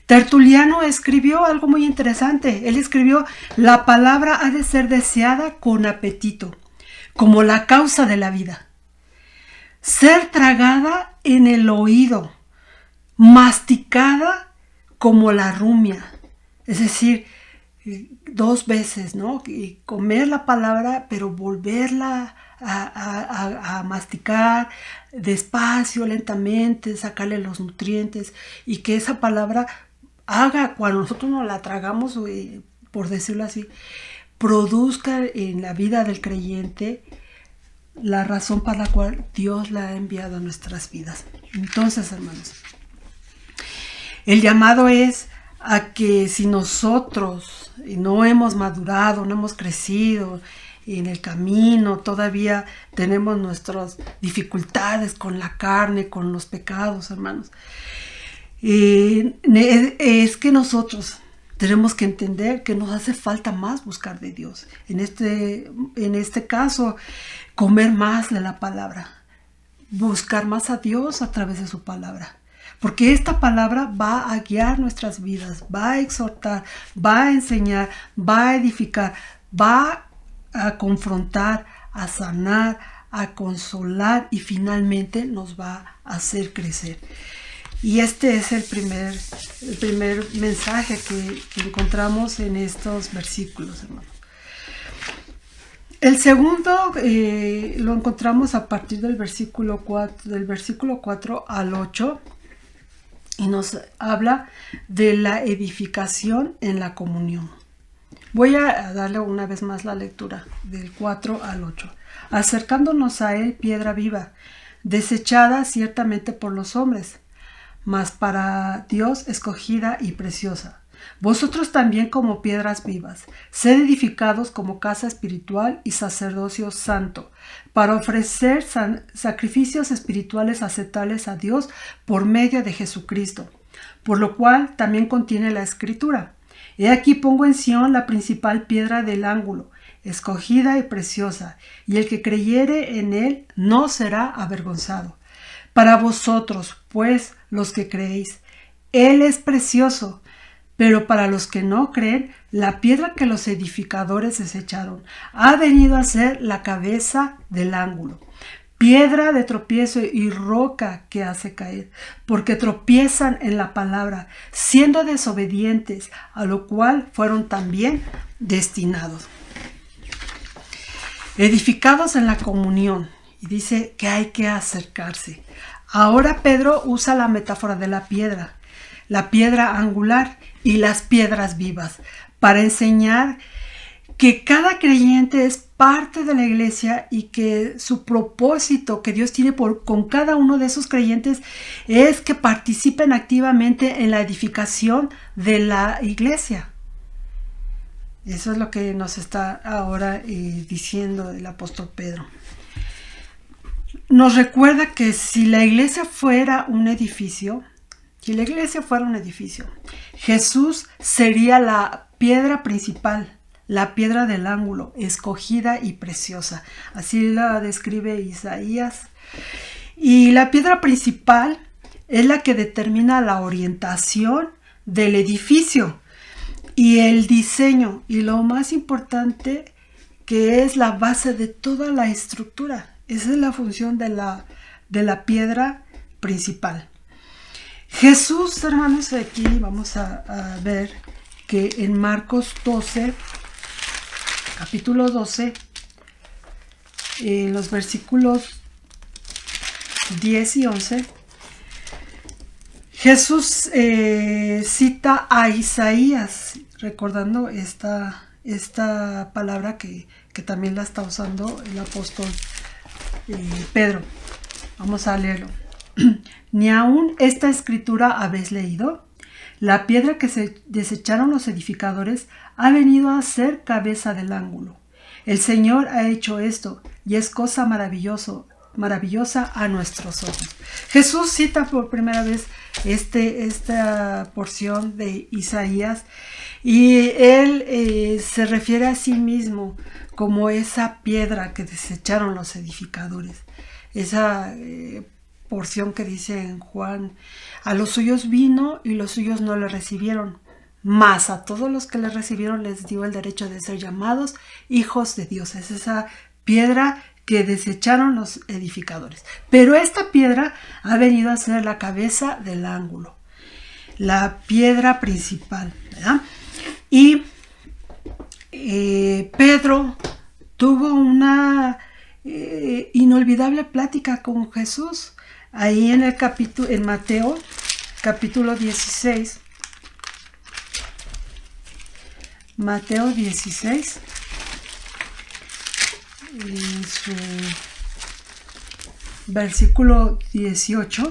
Tertuliano escribió algo muy interesante. Él escribió: la palabra ha de ser deseada con apetito, como la causa de la vida. Ser tragada en el oído, masticada como la rumia. Es decir, 2 veces, ¿no? Y comer la palabra, pero volverla a masticar despacio, lentamente, sacarle los nutrientes, y que esa palabra haga, cuando nosotros nos la tragamos, por decirlo así, produzca en la vida del creyente la razón para la cual Dios la ha enviado a nuestras vidas. Entonces, hermanos, el llamado es a que si nosotros no hemos madurado, no hemos crecido en el camino, todavía tenemos nuestras dificultades con la carne, con los pecados, hermanos, es que nosotros tenemos que entender que nos hace falta más buscar de Dios. En este caso, comer más de la palabra, buscar más a Dios a través de su palabra. Porque esta palabra va a guiar nuestras vidas, va a exhortar, va a enseñar, va a edificar, va a confrontar, a sanar, a consolar y finalmente nos va a hacer crecer. Y este es el primer mensaje que encontramos en estos versículos, hermanos. El segundo lo encontramos a partir del versículo 4 al 8, y nos habla de la edificación en la comunión. Voy a darle una vez más la lectura del 4 al 8. Acercándonos a él, piedra viva, desechada ciertamente por los hombres, mas para Dios escogida y preciosa. Vosotros también, como piedras vivas, sed edificados como casa espiritual y sacerdocio santo, para ofrecer sacrificios espirituales aceptables a Dios por medio de Jesucristo, por lo cual también contiene la Escritura: he aquí pongo en Sión la principal piedra del ángulo, escogida y preciosa, y el que creyere en él no será avergonzado. Para vosotros, pues, los que creéis, él es precioso. Pero para los que no creen, la piedra que los edificadores desecharon ha venido a ser la cabeza del ángulo, piedra de tropiezo y roca que hace caer, porque tropiezan en la palabra, siendo desobedientes, a lo cual fueron también destinados. Edificados en la comunión, y dice que hay que acercarse. Ahora Pedro usa la metáfora de la piedra angular y las piedras vivas, para enseñar que cada creyente es parte de la iglesia y que su propósito que Dios tiene con cada uno de esos creyentes es que participen activamente en la edificación de la iglesia. Eso es lo que nos está ahora diciendo el apóstol Pedro. Nos recuerda que si la iglesia fuera un edificio, Jesús sería la piedra principal, la piedra del ángulo, escogida y preciosa. Así la describe Isaías. Y la piedra principal es la que determina la orientación del edificio y el diseño. Y lo más importante, que es la base de toda la estructura. Esa es la función de la piedra principal. Jesús, hermanos, aquí vamos a ver que en Marcos 12, capítulo 12, en los versículos 10 y 11, Jesús cita a Isaías, recordando esta palabra que también la está usando el apóstol Pedro. Vamos a leerlo. ¿Ni aún esta escritura habéis leído? La piedra que se desecharon los edificadores ha venido a ser cabeza del ángulo. El Señor ha hecho esto y es cosa maravillosa a nuestros ojos. Jesús cita por primera vez esta porción de Isaías y él se refiere a sí mismo como esa piedra que desecharon los edificadores. Esa porción que dice en Juan: a los suyos vino y los suyos no le recibieron, mas a todos los que le recibieron les dio el derecho de ser llamados hijos de Dios. Es esa piedra que desecharon los edificadores. Pero esta piedra ha venido a ser la cabeza del ángulo, la piedra principal, ¿verdad? Y Pedro tuvo una inolvidable plática con Jesús ahí en Mateo capítulo 16. Mateo 16, en su versículo 18.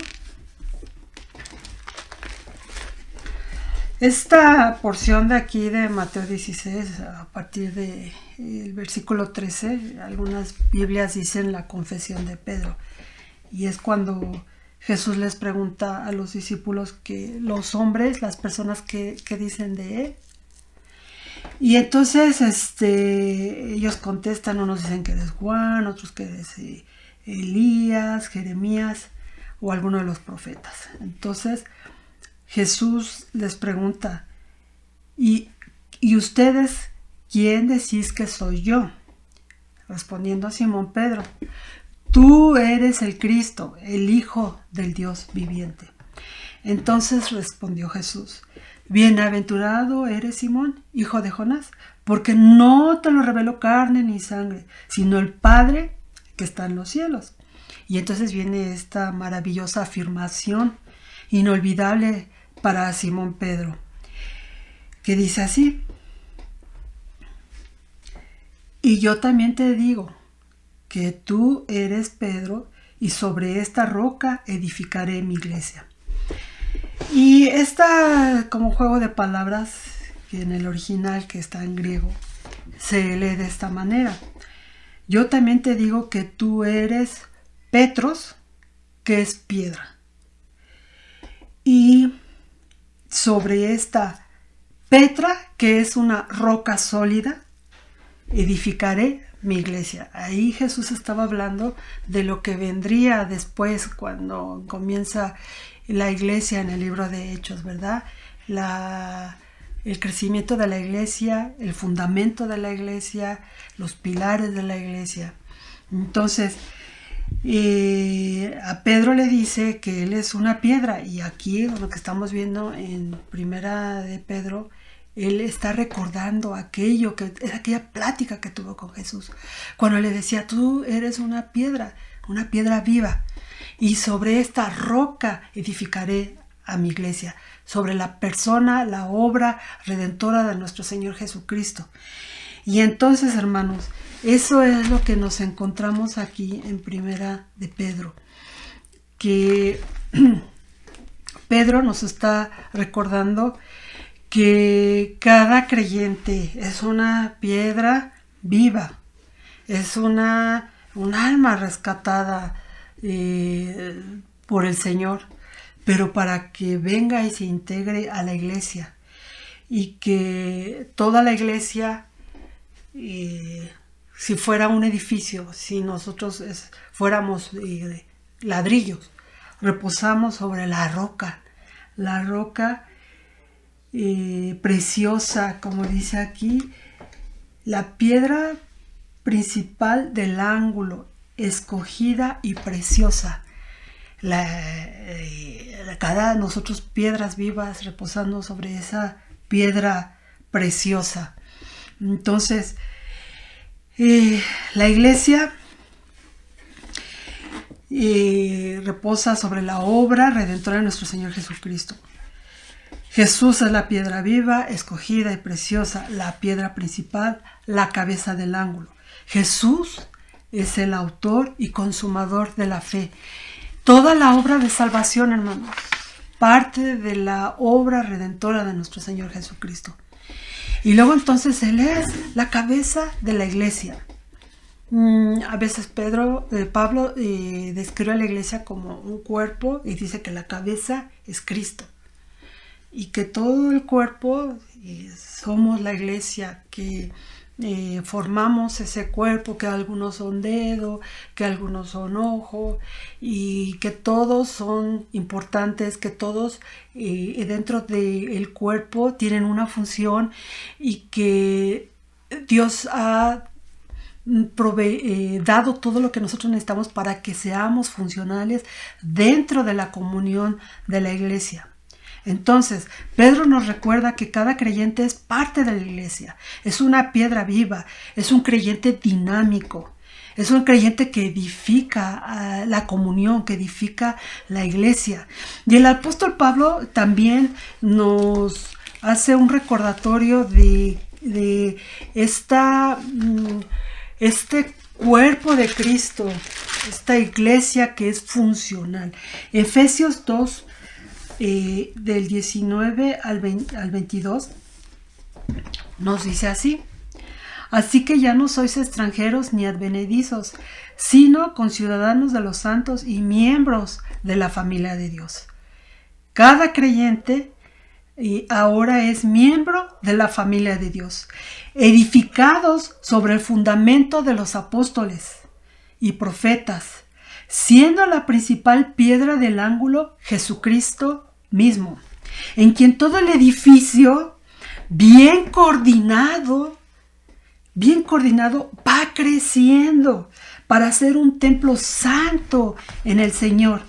Esta porción de aquí de Mateo 16, a partir del versículo 13, algunas Biblias dicen la confesión de Pedro. Y es cuando Jesús les pregunta a los discípulos que los hombres, las personas que dicen de él. Y entonces ellos contestan, unos dicen que es Juan, otros que es Elías, Jeremías o alguno de los profetas. Entonces Jesús les pregunta: ¿Y ustedes quién decís que soy yo? Respondiendo a Simón Pedro: tú eres el Cristo, el Hijo del Dios viviente. Entonces respondió Jesús: bienaventurado eres, Simón, hijo de Jonás, porque no te lo reveló carne ni sangre, sino el Padre que está en los cielos. Y entonces viene esta maravillosa afirmación inolvidable para Simón Pedro, que dice así: y yo también te digo que tú eres Pedro, y sobre esta roca edificaré mi iglesia. Y esta, como juego de palabras, que en el original, que está en griego, se lee de esta manera: yo también te digo que tú eres Petros, que es piedra, y sobre esta Petra, que es una roca sólida, edificaré mi iglesia. Ahí Jesús estaba hablando de lo que vendría después, cuando comienza la iglesia en el libro de Hechos, ¿verdad? El crecimiento de la iglesia, el fundamento de la iglesia, los pilares de la iglesia. Entonces, a Pedro le dice que él es una piedra, y aquí lo que estamos viendo en Primera de Pedro, él está recordando aquella plática que tuvo con Jesús, cuando le decía: tú eres una piedra viva, y sobre esta roca edificaré a mi iglesia, sobre la persona, la obra redentora de nuestro Señor Jesucristo. Y entonces, hermanos, eso es lo que nos encontramos aquí en Primera de Pedro, que Pedro nos está recordando que cada creyente es una piedra viva, es un alma rescatada por el Señor, pero para que venga y se integre a la iglesia, y que toda la iglesia, si fuera un edificio, si nosotros fuéramos ladrillos, reposamos sobre la roca preciosa, como dice aquí, la piedra principal del ángulo, escogida y preciosa. Cada nosotros piedras vivas reposando sobre esa piedra preciosa. Entonces, la iglesia reposa sobre la obra redentora de nuestro Señor Jesucristo. Jesús es la piedra viva, escogida y preciosa, la piedra principal, la cabeza del ángulo. Jesús es el autor y consumador de la fe. Toda la obra de salvación, hermanos, parte de la obra redentora de nuestro Señor Jesucristo. Y luego entonces Él es la cabeza de la iglesia. A veces Pablo describe a la iglesia como un cuerpo y dice que la cabeza es Cristo. Y que todo el cuerpo somos la iglesia, que formamos ese cuerpo, que algunos son dedo, que algunos son ojo, y que todos son importantes, que todos dentro del cuerpo tienen una función y que Dios ha dado todo lo que nosotros necesitamos para que seamos funcionales dentro de la comunión de la iglesia. Entonces, Pedro nos recuerda que cada creyente es parte de la iglesia, es una piedra viva, es un creyente dinámico, es un creyente que edifica la comunión, que edifica la iglesia. Y el apóstol Pablo también nos hace un recordatorio de este cuerpo de Cristo, esta iglesia que es funcional. Efesios 2, del 19 al 22, nos dice así: así que ya no sois extranjeros ni advenedizos, sino conciudadanos de los santos y miembros de la familia de Dios. Cada creyente ahora es miembro de la familia de Dios, edificados sobre el fundamento de los apóstoles y profetas, siendo la principal piedra del ángulo Jesucristo mismo, en quien todo el edificio bien coordinado va creciendo para ser un templo santo en el Señor,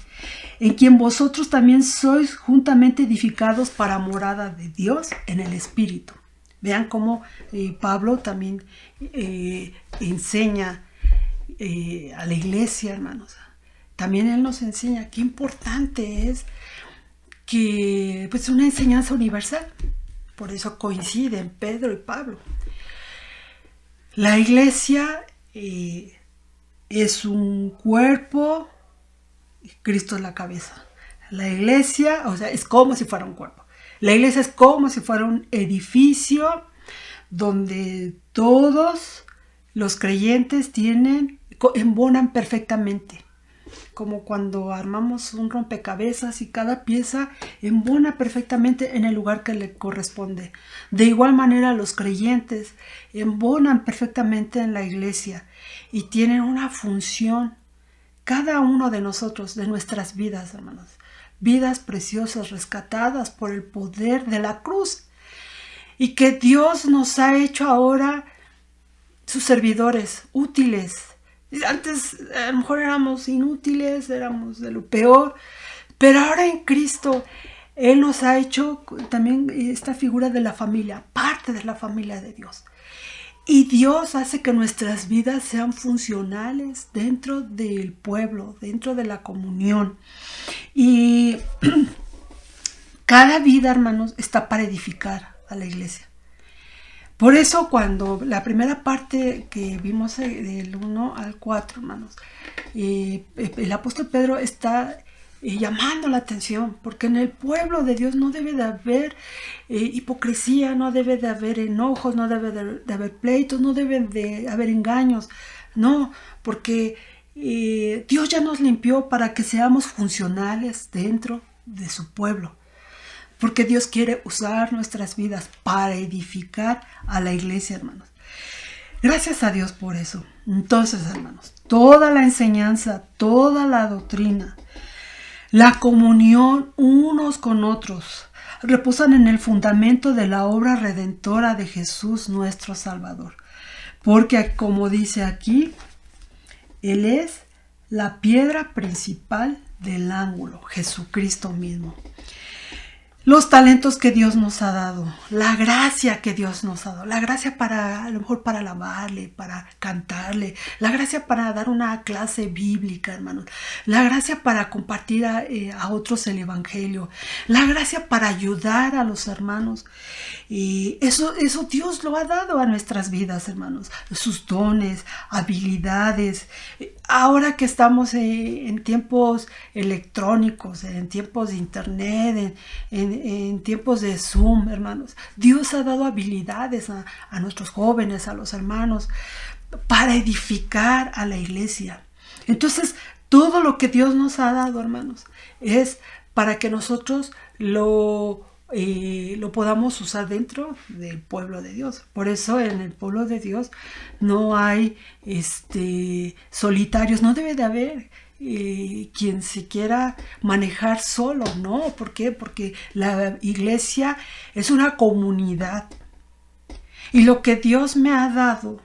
en quien vosotros también sois juntamente edificados para morada de Dios en el Espíritu. Vean cómo Pablo también enseña a la iglesia, hermanos. También él nos enseña qué importante es que pues una enseñanza universal. Por eso coinciden Pedro y Pablo. La iglesia es un cuerpo, Cristo es la cabeza. La iglesia, o sea, es como si fuera un cuerpo. La iglesia es como si fuera un edificio donde todos los creyentes embonan perfectamente. Como cuando armamos un rompecabezas y cada pieza embona perfectamente en el lugar que le corresponde. De igual manera los creyentes embonan perfectamente en la iglesia y tienen una función, cada uno de nosotros, de nuestras vidas, hermanos. Vidas preciosas, rescatadas por el poder de la cruz. Y que Dios nos ha hecho ahora sus servidores, útiles. Antes a lo mejor éramos inútiles, éramos de lo peor, pero ahora en Cristo Él nos ha hecho también esta figura de la familia, parte de la familia de Dios. Y Dios hace que nuestras vidas sean funcionales dentro del pueblo, dentro de la comunión. Y cada vida, hermanos, está para edificar a la iglesia. Por eso cuando la primera parte que vimos del 1 al 4, hermanos, el apóstol Pedro está llamando la atención, porque en el pueblo de Dios no debe de haber hipocresía, no debe de haber enojos, no debe de haber pleitos, no debe de haber engaños, no, porque Dios ya nos limpió para que seamos funcionales dentro de su pueblo. Porque Dios quiere usar nuestras vidas para edificar a la iglesia, hermanos. Gracias a Dios por eso. Entonces, hermanos, toda la enseñanza, toda la doctrina, la comunión unos con otros, reposan en el fundamento de la obra redentora de Jesús nuestro Salvador. Porque, como dice aquí, Él es la piedra principal del ángulo, Jesucristo mismo. Los talentos que Dios nos ha dado, la gracia que Dios nos ha dado, la gracia para, a lo mejor para alabarle, para cantarle, la gracia para dar una clase bíblica, hermanos, la gracia para compartir a otros el evangelio, la gracia para ayudar a los hermanos. Y eso Dios lo ha dado a nuestras vidas, hermanos, sus dones, habilidades, ahora que estamos en tiempos electrónicos, en tiempos de internet, en tiempos de Zoom, hermanos, Dios ha dado habilidades a nuestros jóvenes, a los hermanos, para edificar a la iglesia. Entonces, todo lo que Dios nos ha dado, hermanos, es para que nosotros lo podamos usar dentro del pueblo de Dios. Por eso en el pueblo de Dios no hay solitarios, no debe de haber quien se quiera manejar solo, ¿no? ¿Por qué? Porque la iglesia es una comunidad y lo que Dios me ha dado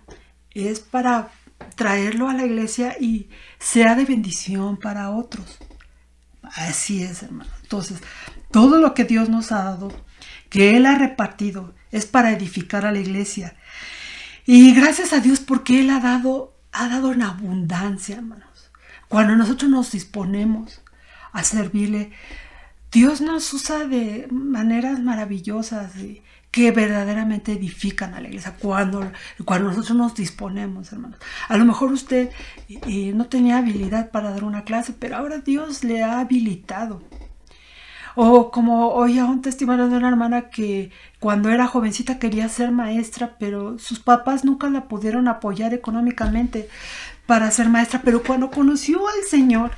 es para traerlo a la iglesia y sea de bendición para otros. Así es, hermano. Entonces, todo lo que Dios nos ha dado, que Él ha repartido, es para edificar a la iglesia. Y gracias a Dios porque Él ha dado en abundancia, hermanos. Cuando nosotros nos disponemos a servirle, Dios nos usa de maneras maravillosas que verdaderamente edifican a la iglesia. Cuando nosotros nos disponemos, hermanos. A lo mejor usted no tenía habilidad para dar una clase, pero ahora Dios le ha habilitado. O como oía un testimonio de una hermana que cuando era jovencita quería ser maestra, pero sus papás nunca la pudieron apoyar económicamente para ser maestra. Pero cuando conoció al Señor,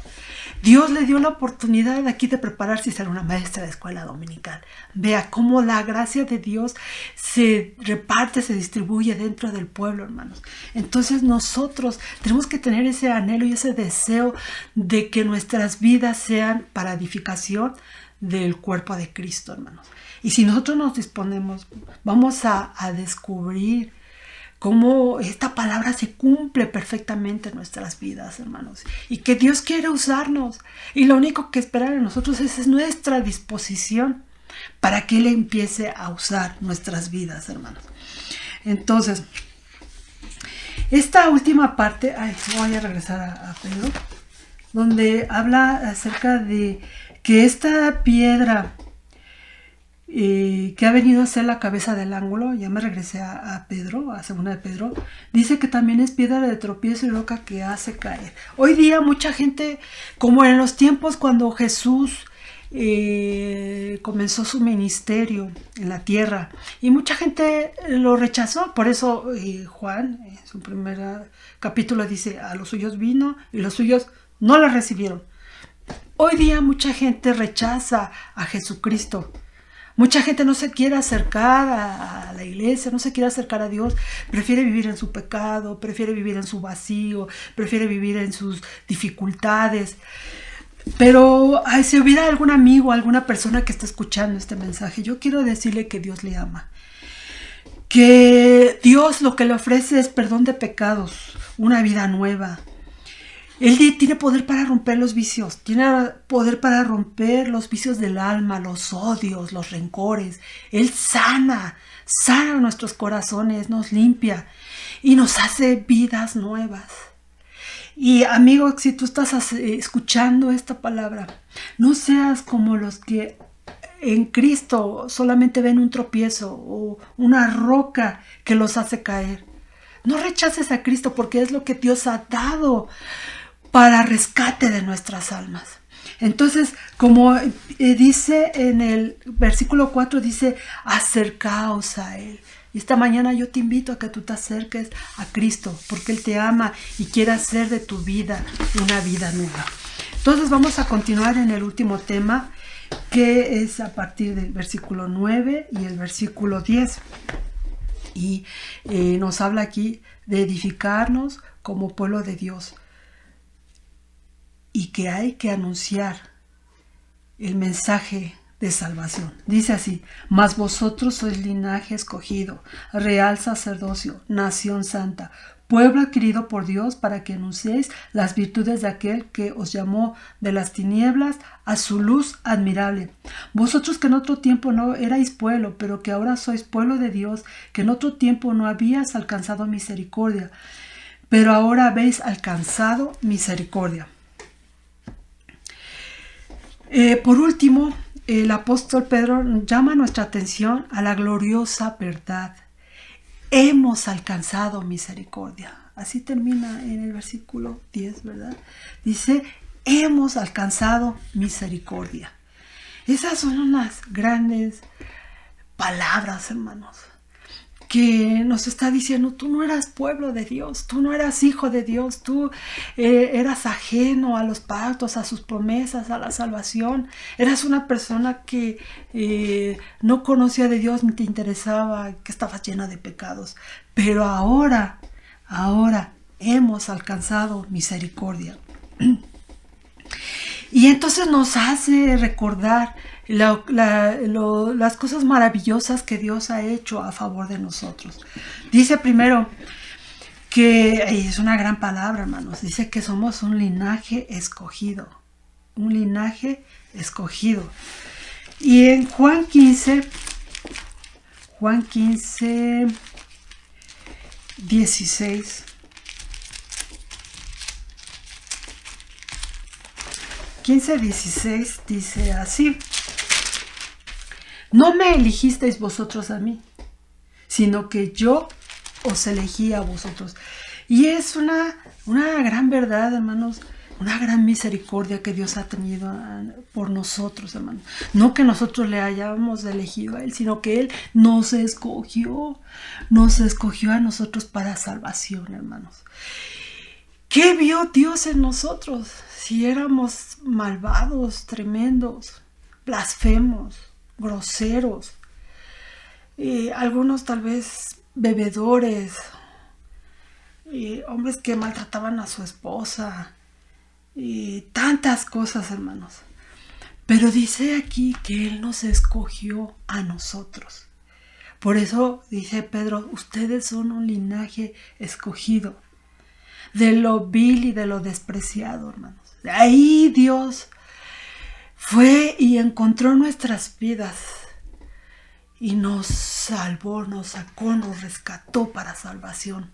Dios le dio la oportunidad de aquí de prepararse y ser una maestra de escuela dominical. Vea cómo la gracia de Dios se reparte, se distribuye dentro del pueblo, hermanos. Entonces nosotros tenemos que tener ese anhelo y ese deseo de que nuestras vidas sean para edificación del cuerpo de Cristo, hermanos. Y si nosotros nos disponemos, vamos a descubrir cómo esta palabra se cumple perfectamente en nuestras vidas, hermanos. Y que Dios quiere usarnos. Y lo único que espera de nosotros es nuestra disposición para que Él empiece a usar nuestras vidas, hermanos. Entonces, esta última parte, voy a regresar a Pedro, donde habla acerca de que esta piedra que ha venido a ser la cabeza del ángulo, ya me regresé a Pedro, a segunda de Pedro, dice que también es piedra de tropiezo y roca que hace caer. Hoy día mucha gente, como en los tiempos cuando Jesús comenzó su ministerio en la tierra, y mucha gente lo rechazó. Por eso Juan, en su primer capítulo, dice, a los suyos vino y los suyos no lo recibieron. Hoy día mucha gente rechaza a Jesucristo. Mucha gente no se quiere acercar a la iglesia, no se quiere acercar a Dios. Prefiere vivir en su pecado, prefiere vivir en su vacío, prefiere vivir en sus dificultades. Pero si hubiera algún amigo, alguna persona que está escuchando este mensaje, yo quiero decirle que Dios le ama. Que Dios lo que le ofrece es perdón de pecados, una vida nueva. Él tiene poder para romper los vicios, tiene poder para romper los vicios del alma, los odios, los rencores. Él sana nuestros corazones, nos limpia y nos hace vidas nuevas. Y amigo, si tú estás escuchando esta palabra, no seas como los que en Cristo solamente ven un tropiezo o una roca que los hace caer. No rechaces a Cristo porque es lo que Dios ha dado para rescate de nuestras almas. Entonces, como dice en el versículo 4, dice, acercaos a Él. Y esta mañana yo te invito a que tú te acerques a Cristo, porque Él te ama y quiere hacer de tu vida una vida nueva. Entonces vamos a continuar en el último tema, que es a partir del versículo 9 y el versículo 10. Y nos habla aquí de edificarnos como pueblo de Dios. Y que hay que anunciar el mensaje de salvación. Dice así, mas vosotros sois linaje escogido, real sacerdocio, nación santa, pueblo adquirido por Dios para que anunciéis las virtudes de aquel que os llamó de las tinieblas a su luz admirable. Vosotros que en otro tiempo no erais pueblo, pero que ahora sois pueblo de Dios, que en otro tiempo no habías alcanzado misericordia, pero ahora habéis alcanzado misericordia. Por último, el apóstol Pedro llama nuestra atención a la gloriosa verdad. Hemos alcanzado misericordia. Así termina en el versículo 10, ¿verdad? Dice, hemos alcanzado misericordia. Esas son unas grandes palabras, hermanos, que nos está diciendo, tú no eras pueblo de Dios, tú no eras hijo de Dios, tú eras ajeno a los pactos, a sus promesas, a la salvación. Eras una persona que no conocía de Dios ni te interesaba, que estabas llena de pecados. Pero ahora hemos alcanzado misericordia. Y entonces nos hace recordar las cosas maravillosas que Dios ha hecho a favor de nosotros. Dice primero que, es una gran palabra, hermanos, dice que somos un linaje escogido. Un linaje escogido. Y en Juan 15, 16. 15:16 dice así: no me elegisteis vosotros a mí, sino que yo os elegí a vosotros. Y es una gran verdad, hermanos, una gran misericordia que Dios ha tenido por nosotros, hermanos. No que nosotros le hayamos elegido a Él, sino que Él nos escogió a nosotros para salvación, hermanos. ¿Qué vio Dios en nosotros? Si éramos malvados, tremendos, blasfemos, groseros, algunos tal vez bebedores, hombres que maltrataban a su esposa, tantas cosas, hermanos. Pero dice aquí que Él nos escogió a nosotros. Por eso dice Pedro, ustedes son un linaje escogido, de lo vil y de lo despreciado, hermanos. De ahí Dios fue y encontró nuestras vidas y nos salvó, nos sacó, nos rescató para salvación.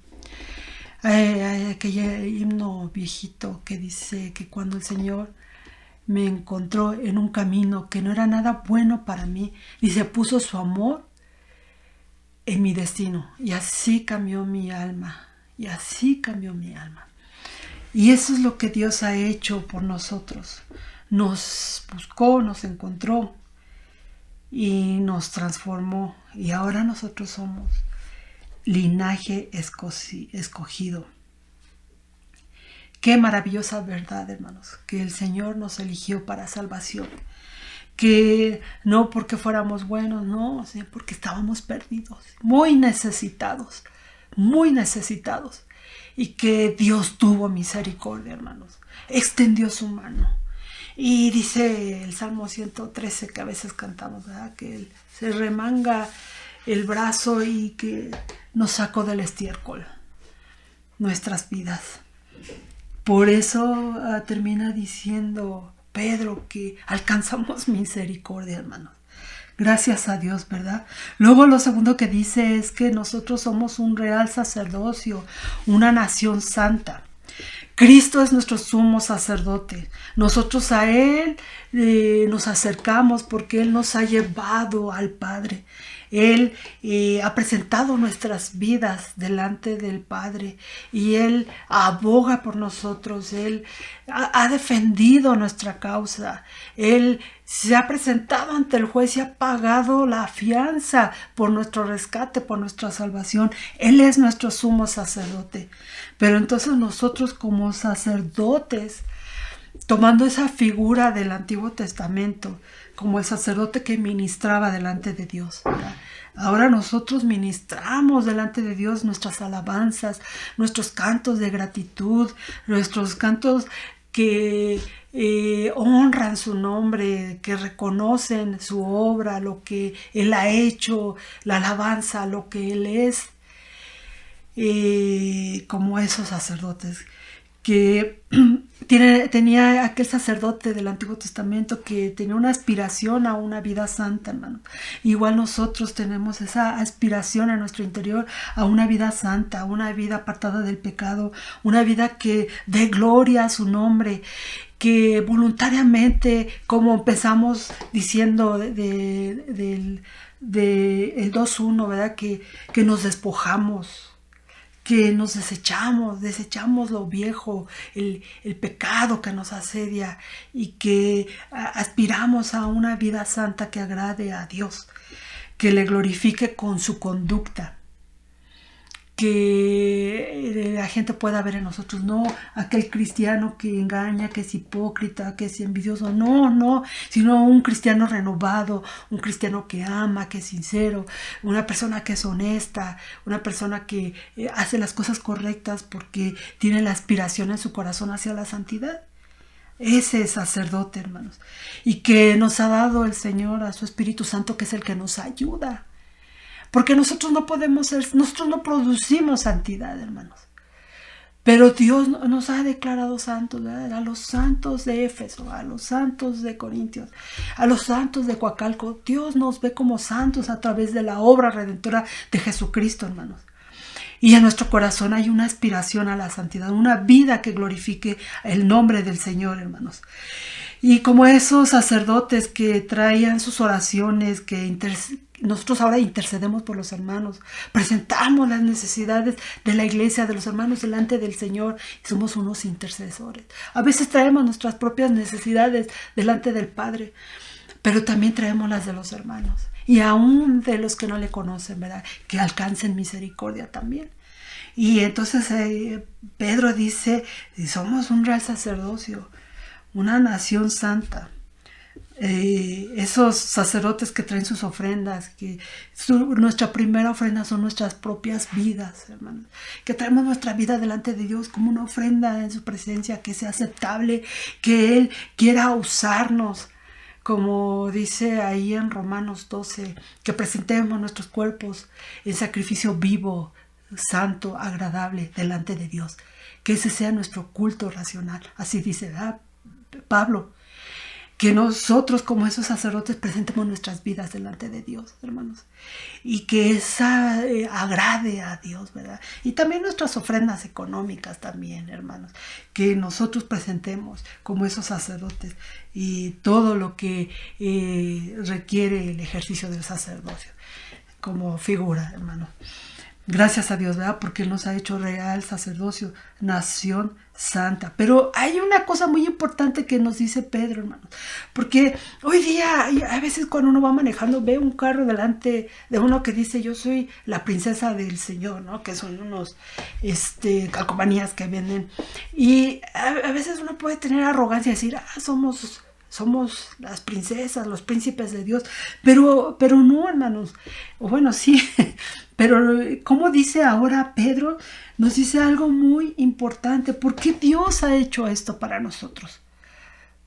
Aquel himno viejito que dice que cuando el Señor me encontró en un camino que no era nada bueno para mí, dice, puso su amor en mi destino, y así cambió mi alma, Y eso es lo que Dios ha hecho por nosotros. Nos buscó, nos encontró y nos transformó. Y ahora nosotros somos linaje escogido. Qué maravillosa verdad, hermanos, que el Señor nos eligió para salvación. Que no porque fuéramos buenos, no, sino porque estábamos perdidos, muy necesitados. Y que Dios tuvo misericordia, hermanos. Extendió su mano. Y dice el Salmo 113 que a veces cantamos, ¿verdad? Que Él se remanga el brazo y que nos sacó del estiércol nuestras vidas. Por eso termina diciendo Pedro que alcanzamos misericordia, hermanos. Gracias a Dios, ¿verdad? Luego lo segundo que dice es que nosotros somos un real sacerdocio, una nación santa. Cristo es nuestro sumo sacerdote. Nosotros a Él nos acercamos porque Él nos ha llevado al Padre. Él ha presentado nuestras vidas delante del Padre y Él aboga por nosotros. Él ha defendido nuestra causa. Él se ha presentado ante el juez y ha pagado la fianza por nuestro rescate, por nuestra salvación. Él es nuestro sumo sacerdote. Pero entonces nosotros como sacerdotes, tomando esa figura del Antiguo Testamento, como el sacerdote que ministraba delante de Dios, ¿verdad? Ahora nosotros ministramos delante de Dios nuestras alabanzas, nuestros cantos de gratitud, nuestros cantos que honran su nombre, que reconocen su obra, lo que Él ha hecho, la alabanza, lo que Él es, como esos sacerdotes que tenía aquel sacerdote del Antiguo Testamento que tenía una aspiración a una vida santa, hermano. Igual nosotros tenemos esa aspiración en nuestro interior a una vida santa, a una vida apartada del pecado, una vida que dé gloria a su nombre, que voluntariamente, como empezamos diciendo del 2.1, ¿verdad? Que nos despojamos, que nos desechamos lo viejo, el pecado que nos asedia y que aspiramos a una vida santa que agrade a Dios, que le glorifique con su conducta, que la gente pueda ver en nosotros, no aquel cristiano que engaña, que es hipócrita, que es envidioso, no, sino un cristiano renovado, un cristiano que ama, que es sincero, una persona que es honesta, una persona que hace las cosas correctas porque tiene la aspiración en su corazón hacia la santidad. Ese es sacerdote, hermanos, y que nos ha dado el Señor a su Espíritu Santo, que es el que nos ayuda. Porque nosotros no producimos santidad, hermanos. Pero Dios nos ha declarado santos, ¿verdad? A los santos de Éfeso, a los santos de Corintios, a los santos de Coacalco. Dios nos ve como santos a través de la obra redentora de Jesucristo, hermanos. Y en nuestro corazón hay una aspiración a la santidad, una vida que glorifique el nombre del Señor, hermanos. Y como esos sacerdotes que traían sus oraciones, nosotros ahora intercedemos por los hermanos, presentamos las necesidades de la iglesia, de los hermanos delante del Señor, y somos unos intercesores. A veces traemos nuestras propias necesidades delante del Padre, pero también traemos las de los hermanos, y aún de los que no le conocen, ¿verdad? Que alcancen misericordia también. Y entonces Pedro dice, somos un real sacerdocio, una nación santa. Esos sacerdotes que traen sus ofrendas, que nuestra primera ofrenda son nuestras propias vidas, hermanos, que traemos nuestra vida delante de Dios como una ofrenda en su presencia, que sea aceptable, que Él quiera usarnos, como dice ahí en Romanos 12, que presentemos nuestros cuerpos en sacrificio vivo, santo, agradable delante de Dios, que ese sea nuestro culto racional. Así dice Pablo, que nosotros como esos sacerdotes presentemos nuestras vidas delante de Dios, hermanos, y que esa agrade a Dios, ¿verdad? Y también nuestras ofrendas económicas también, hermanos, que nosotros presentemos como esos sacerdotes y todo lo que requiere el ejercicio del sacerdocio como figura, hermanos. Gracias a Dios, ¿verdad? Porque Él nos ha hecho real sacerdocio, nación santa. Pero hay una cosa muy importante que nos dice Pedro, hermanos. Porque hoy día, a veces cuando uno va manejando, ve un carro delante de uno que dice, yo soy la princesa del Señor, ¿no? Que son unos calcomanías que venden. Y a veces uno puede tener arrogancia y decir, somos las princesas, los príncipes de Dios. Pero no, hermanos. O bueno, sí. Pero como dice ahora Pedro, nos dice algo muy importante. ¿Por qué Dios ha hecho esto para nosotros?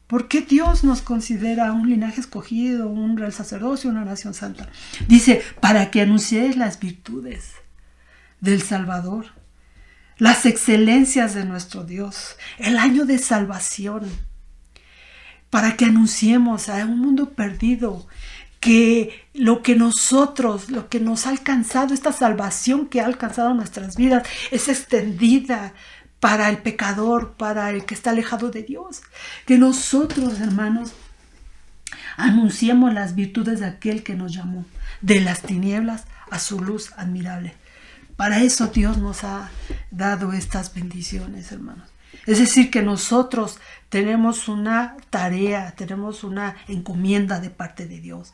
¿Por qué Dios nos considera un linaje escogido, un real sacerdocio, una nación santa? Dice, para que anunciéis las virtudes del Salvador, las excelencias de nuestro Dios, el año de salvación, para que anunciemos a un mundo perdido que lo que nos ha alcanzado, esta salvación que ha alcanzado nuestras vidas, es extendida para el pecador, para el que está alejado de Dios. Que nosotros, hermanos, anunciemos las virtudes de aquel que nos llamó de las tinieblas a su luz admirable. Para eso Dios nos ha dado estas bendiciones, hermanos. Es decir, que nosotros tenemos una tarea, tenemos una encomienda de parte de Dios.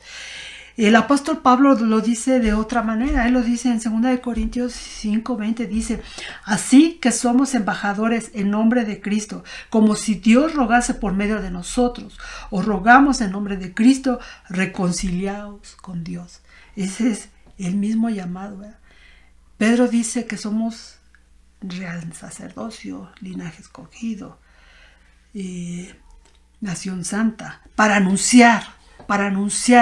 El apóstol Pablo lo dice de otra manera. Él lo dice en 2 Corintios 5:20, dice, así que somos embajadores en nombre de Cristo, como si Dios rogase por medio de nosotros. Os rogamos en nombre de Cristo, reconciliaos con Dios. Ese es el mismo llamado, ¿verdad? Pedro dice que somos real sacerdocio, linaje escogido, nación santa, para anunciar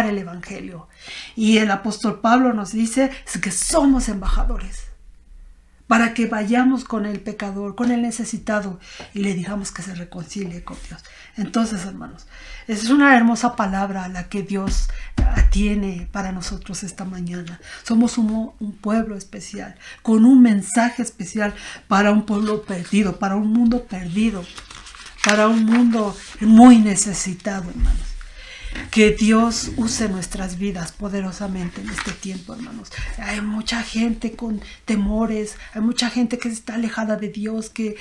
el evangelio. Y el apóstol Pablo nos dice que somos embajadores, para que vayamos con el pecador, con el necesitado, y le digamos que se reconcilie con Dios. Entonces, hermanos, es una hermosa palabra la que Dios tiene para nosotros esta mañana. Somos un pueblo especial, con un mensaje especial para un pueblo perdido, para un mundo perdido, para un mundo muy necesitado, hermanos. Que Dios use nuestras vidas poderosamente en este tiempo, hermanos. Hay mucha gente con temores, hay mucha gente que está alejada de Dios, que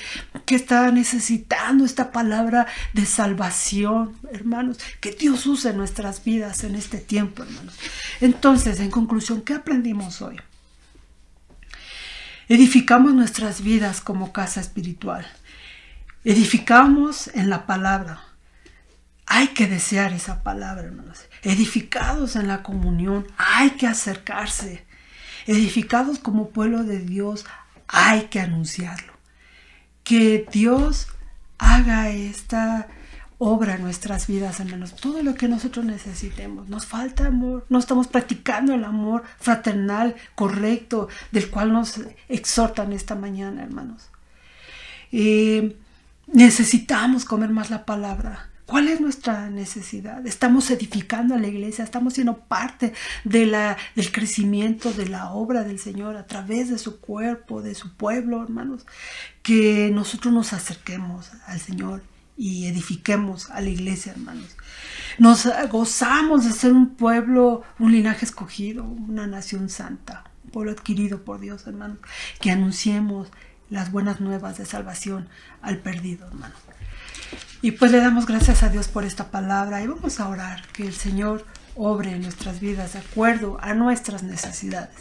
está necesitando esta palabra de salvación, hermanos. Que Dios use nuestras vidas en este tiempo, hermanos. Entonces, en conclusión, ¿qué aprendimos hoy? Edificamos nuestras vidas como casa espiritual. Edificamos en la palabra. Hay que desear esa palabra, hermanos. Edificados en la comunión, hay que acercarse. Edificados como pueblo de Dios, hay que anunciarlo. Que Dios haga esta obra en nuestras vidas, hermanos. Todo lo que nosotros necesitemos. Nos falta amor. No estamos practicando el amor fraternal, correcto, del cual nos exhortan esta mañana, hermanos. Necesitamos comer más la palabra. ¿Cuál es nuestra necesidad? Estamos edificando a la iglesia, estamos siendo parte del crecimiento de la obra del Señor a través de su cuerpo, de su pueblo, hermanos. Que nosotros nos acerquemos al Señor y edifiquemos a la iglesia, hermanos. Nos gozamos de ser un pueblo, un linaje escogido, una nación santa, un pueblo adquirido por Dios, hermanos. Que anunciemos las buenas nuevas de salvación al perdido, hermanos. Y pues le damos gracias a Dios por esta palabra y vamos a orar que el Señor obre en nuestras vidas de acuerdo a nuestras necesidades.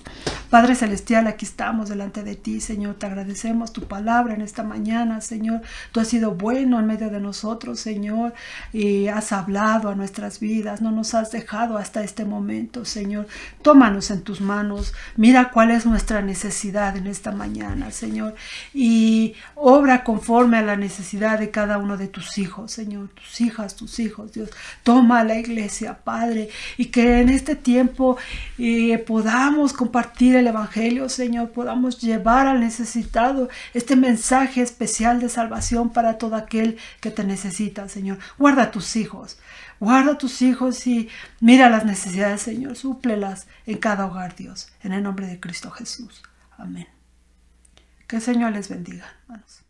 Padre Celestial, aquí estamos delante de ti, Señor. Te agradecemos tu palabra en esta mañana, Señor. Tú has sido bueno en medio de nosotros, Señor. Y has hablado a nuestras vidas. No nos has dejado hasta este momento, Señor. Tómanos en tus manos. Mira cuál es nuestra necesidad en esta mañana, Señor. Y obra conforme a la necesidad de cada uno de tus hijos, Señor. Tus hijas, tus hijos, Dios. Toma a la iglesia, Padre. Y que en este tiempo podamos compartir el Evangelio, Señor, podamos llevar al necesitado este mensaje especial de salvación para todo aquel que te necesita, Señor. Guarda a tus hijos y mira las necesidades, Señor, súplelas en cada hogar, Dios, en el nombre de Cristo Jesús. Amén. Que el Señor les bendiga, hermanos.